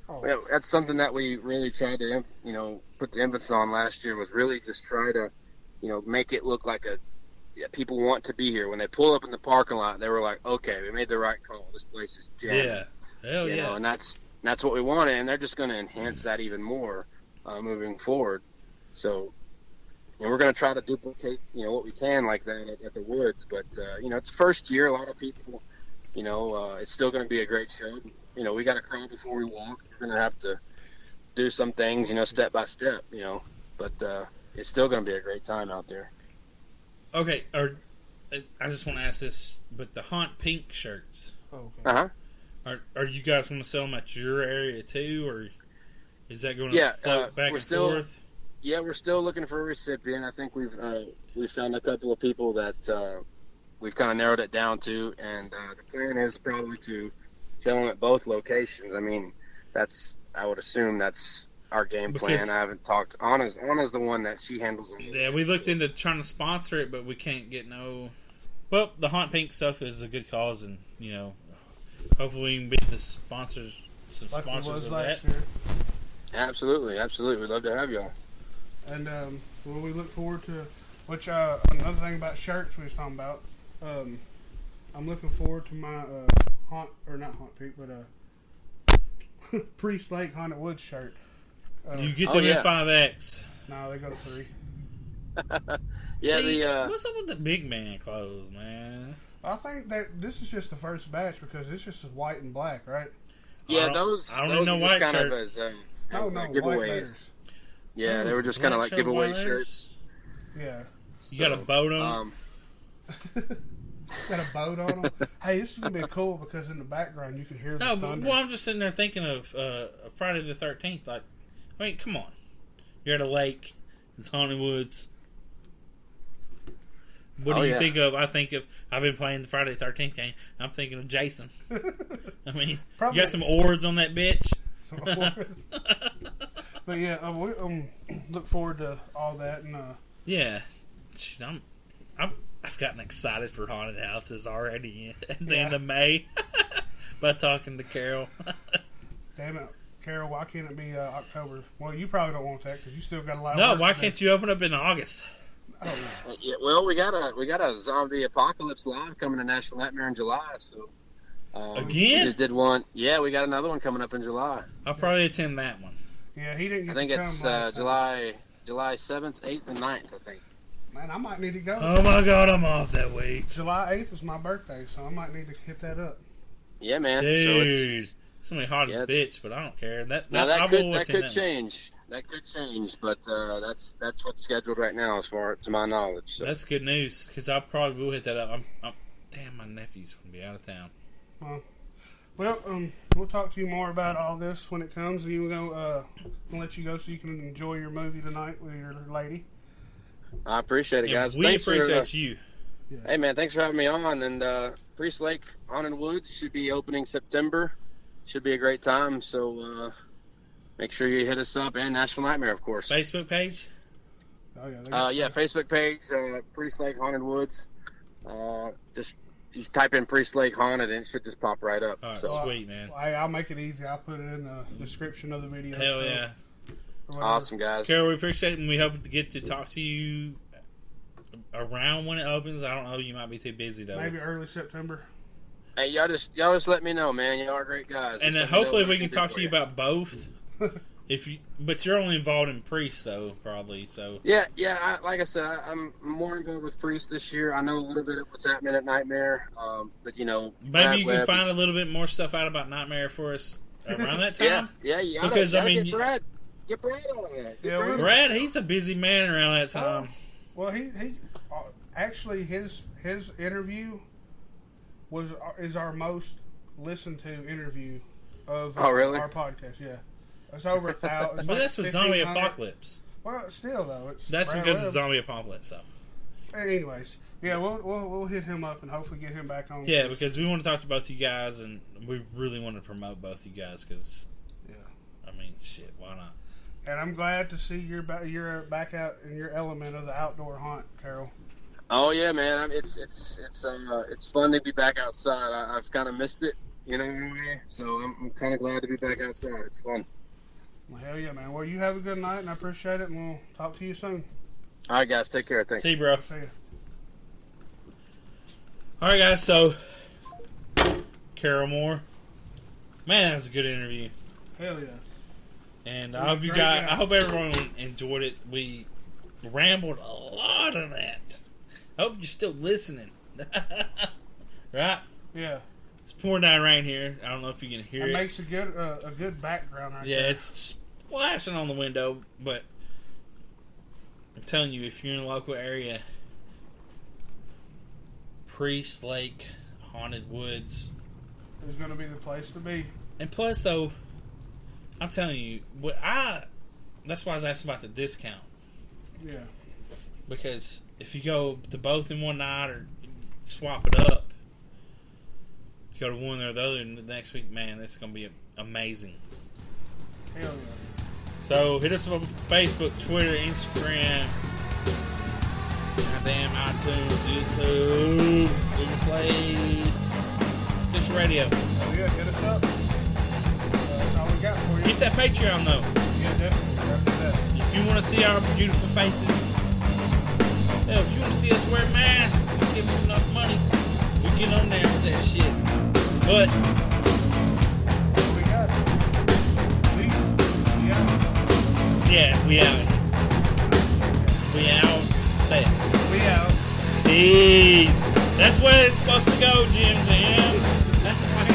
[SPEAKER 4] Oh. Yeah, that's something that we really tried to, put the emphasis on last year was really just try to, make it look like people want to be here. When they pull up in the parking lot, they were like, okay, we made the right call. This place is jamming.
[SPEAKER 1] Yeah, hell yeah.
[SPEAKER 4] And that's what we wanted, and they're just going to enhance that even more moving forward. So, we're going to try to duplicate, what we can like that at the Woods. But, it's first year. A lot of people, it's still going to be a great show. We got to crawl before we walk. We're going to have to do some things, step by step, But it's still going to be a great time out there.
[SPEAKER 1] Okay, I just want to ask this, but the Haunt Pink shirts.
[SPEAKER 3] Okay.
[SPEAKER 4] Uh-huh.
[SPEAKER 1] Are you guys going to sell them at your area too, or is that going to float back and forth?
[SPEAKER 4] Yeah, we're still looking for a recipient. I think we've found a couple of people that we've kind of narrowed it down to, and the plan is probably to sell them at both locations. I mean, I would assume that's our game plan. I haven't talked. Anna's the one that she handles.
[SPEAKER 1] Yeah, we looked into trying to sponsor it, but we can't get no. Well, the Haunt Pink stuff is a good cause, and hopefully we can be the sponsors, some
[SPEAKER 3] like
[SPEAKER 1] sponsors of that.
[SPEAKER 3] Year.
[SPEAKER 4] Absolutely. We'd love to have y'all.
[SPEAKER 3] And we look forward to another thing about shirts we was talking about. I'm looking forward to my not Haunt Pink, but Priest Lake Haunted Woods shirt.
[SPEAKER 1] You get them in 5X.
[SPEAKER 3] No, they go to 3.
[SPEAKER 4] Yeah.
[SPEAKER 1] See, what's up with the big man clothes, man?
[SPEAKER 3] I think that this is just the first batch because it's just white and black, right?
[SPEAKER 4] Yeah, those.
[SPEAKER 1] I don't
[SPEAKER 4] those
[SPEAKER 1] need no white
[SPEAKER 4] kind
[SPEAKER 1] shirt.
[SPEAKER 4] of as
[SPEAKER 3] giveaways.
[SPEAKER 4] Yeah, they were just kind of like giveaway
[SPEAKER 1] letters?
[SPEAKER 4] shirts.
[SPEAKER 3] Yeah.
[SPEAKER 1] You got a boat on
[SPEAKER 3] Got a boat on them. Hey, this is going to be cool because in the background you can hear the thunder.
[SPEAKER 1] Well, I'm just sitting there thinking of Friday the 13th. Like, I mean, come on. You're at a lake. It's haunted woods. What do you think of? I think of. I've been playing the Friday the 13th game. I'm thinking of Jason. I mean, you got some oars on that bitch.
[SPEAKER 3] Some oars. But yeah, we look forward to all that. And
[SPEAKER 1] yeah, I've gotten excited for haunted houses already at the end of May by talking to Carroll.
[SPEAKER 3] Damn it, Carroll! Why can't it be October? Well, you probably don't want that because you still got a lot.
[SPEAKER 1] No,
[SPEAKER 3] of work
[SPEAKER 1] why
[SPEAKER 3] to
[SPEAKER 1] can't
[SPEAKER 3] do.
[SPEAKER 1] you open up in August?
[SPEAKER 3] Oh,
[SPEAKER 4] Yeah, well, we got a zombie apocalypse live coming to National Nightmare in July. So
[SPEAKER 1] Again?
[SPEAKER 4] we just did one. Yeah, we got another one coming up in July.
[SPEAKER 1] I'll probably attend that one.
[SPEAKER 3] yeah, he didn't get
[SPEAKER 4] I think
[SPEAKER 3] to come
[SPEAKER 4] it's
[SPEAKER 3] last time.
[SPEAKER 4] July 7th, 8th, and 9th. I think.
[SPEAKER 3] Man, I might need to go.
[SPEAKER 1] Oh my God, I'm off that week.
[SPEAKER 3] July 8th is my birthday, so I might need to hit that up.
[SPEAKER 4] Yeah, man.
[SPEAKER 1] Dude,
[SPEAKER 4] So
[SPEAKER 1] it's gonna be hot as a bitch, but I don't care.
[SPEAKER 4] that
[SPEAKER 1] I will
[SPEAKER 4] could
[SPEAKER 1] attend that.
[SPEAKER 4] change. That could change, but that's what's scheduled right now, as far to my knowledge. So.
[SPEAKER 1] That's good news because I probably will hit that up. Damn, my nephew's gonna be out of town.
[SPEAKER 3] Well, we'll talk to you more about all this when it comes. You know, we'll let you go so you can enjoy your movie tonight with your lady.
[SPEAKER 4] I appreciate it, guys.
[SPEAKER 1] We
[SPEAKER 4] Thanks
[SPEAKER 1] appreciate
[SPEAKER 4] for,
[SPEAKER 1] you.
[SPEAKER 4] Hey, man, thanks for having me on. And Priest Lake Haunted Woods should be opening September. Should be a great time. So make sure you hit us up, and National Nightmare, of course.
[SPEAKER 1] Facebook page.
[SPEAKER 3] Oh yeah.
[SPEAKER 4] Facebook page, Priest Lake Haunted Woods. Just you type in Priest Lake Haunted, and it should just pop right up.
[SPEAKER 1] All right,
[SPEAKER 4] so.
[SPEAKER 1] sweet, man.
[SPEAKER 3] I'll make it easy. I'll put it in the description of the video.
[SPEAKER 1] Hell yeah.
[SPEAKER 4] Awesome, guys.
[SPEAKER 1] Carol, we appreciate it, and we hope to get to talk to you around when it opens. I don't know. You might be too busy, though.
[SPEAKER 3] Maybe early September.
[SPEAKER 4] Hey, y'all just let me know, man. Y'all are great guys.
[SPEAKER 1] And then hopefully we can talk to you about both. But you're only involved in Priest, though, probably. So
[SPEAKER 4] Yeah. Like I said, I'm more involved with Priest this year. I know a little bit of what's happening at Nightmare, but
[SPEAKER 1] maybe you can find a little bit more stuff out about Nightmare for us around that time.
[SPEAKER 4] Yeah. You
[SPEAKER 1] Because I mean,
[SPEAKER 4] get Brad on that.
[SPEAKER 1] Brad, he's a busy man around that time.
[SPEAKER 3] Well, he actually his interview is our most listened to interview of
[SPEAKER 4] really?
[SPEAKER 3] our podcast. Yeah, it's over 1,000.
[SPEAKER 1] But that's with Zombie Apocalypse.
[SPEAKER 3] Well, still though,
[SPEAKER 1] That's because it's Zombie Apocalypse, though.
[SPEAKER 3] Anyways, yeah, we'll hit him up and hopefully get him back on.
[SPEAKER 1] Yeah, because we want to talk to both you guys, and we really want to promote both you guys. Because I mean, shit, why not?
[SPEAKER 3] And I'm glad to see you're back out in your element of the outdoor hunt, Carroll.
[SPEAKER 4] Oh yeah, man. It's fun to be back outside. I've kind of missed it, So I'm kind of glad to be back outside. It's fun.
[SPEAKER 3] Well, hell yeah, man. Well, you have a good night, and I appreciate it, and we'll talk to you soon.
[SPEAKER 4] All right, guys. Take care. Thanks.
[SPEAKER 1] See you, bro.
[SPEAKER 3] See ya.
[SPEAKER 1] All right, guys. So, Carroll Moore, man, that was a good interview.
[SPEAKER 3] Hell yeah.
[SPEAKER 1] And I hope everyone enjoyed it. We rambled a lot of that. I hope you're still listening. Right?
[SPEAKER 3] Yeah.
[SPEAKER 1] It's pouring down rain here. I don't know if you can hear it.
[SPEAKER 3] It makes a good background right there.
[SPEAKER 1] Yeah, it's splashing on the window, but I'm telling you, if you're in the local area, Priest Lake Haunted Woods
[SPEAKER 3] is going to be the place to be.
[SPEAKER 1] And plus, though, I'm telling you, that's why I was asking about the discount.
[SPEAKER 3] Yeah.
[SPEAKER 1] Because if you go to both in one night or swap it up, to go to one or the other, and the next week, man, it's going to be amazing.
[SPEAKER 3] Hell yeah.
[SPEAKER 1] So hit us up on Facebook, Twitter, Instagram, goddamn iTunes, YouTube, Google Play, Stitch Radio.
[SPEAKER 3] Oh yeah, hit us up. That's all we got for you.
[SPEAKER 1] Get that Patreon though.
[SPEAKER 3] Yeah, definitely. Gotta do that.
[SPEAKER 1] If you want to see our beautiful faces, hell, if you want to see us wear masks, and give us enough money, we get on there with that shit. But
[SPEAKER 3] We got it.
[SPEAKER 1] yeah, we out. We out. Say it.
[SPEAKER 3] We out.
[SPEAKER 1] Peace. That's where it's supposed to go, Jim. That's where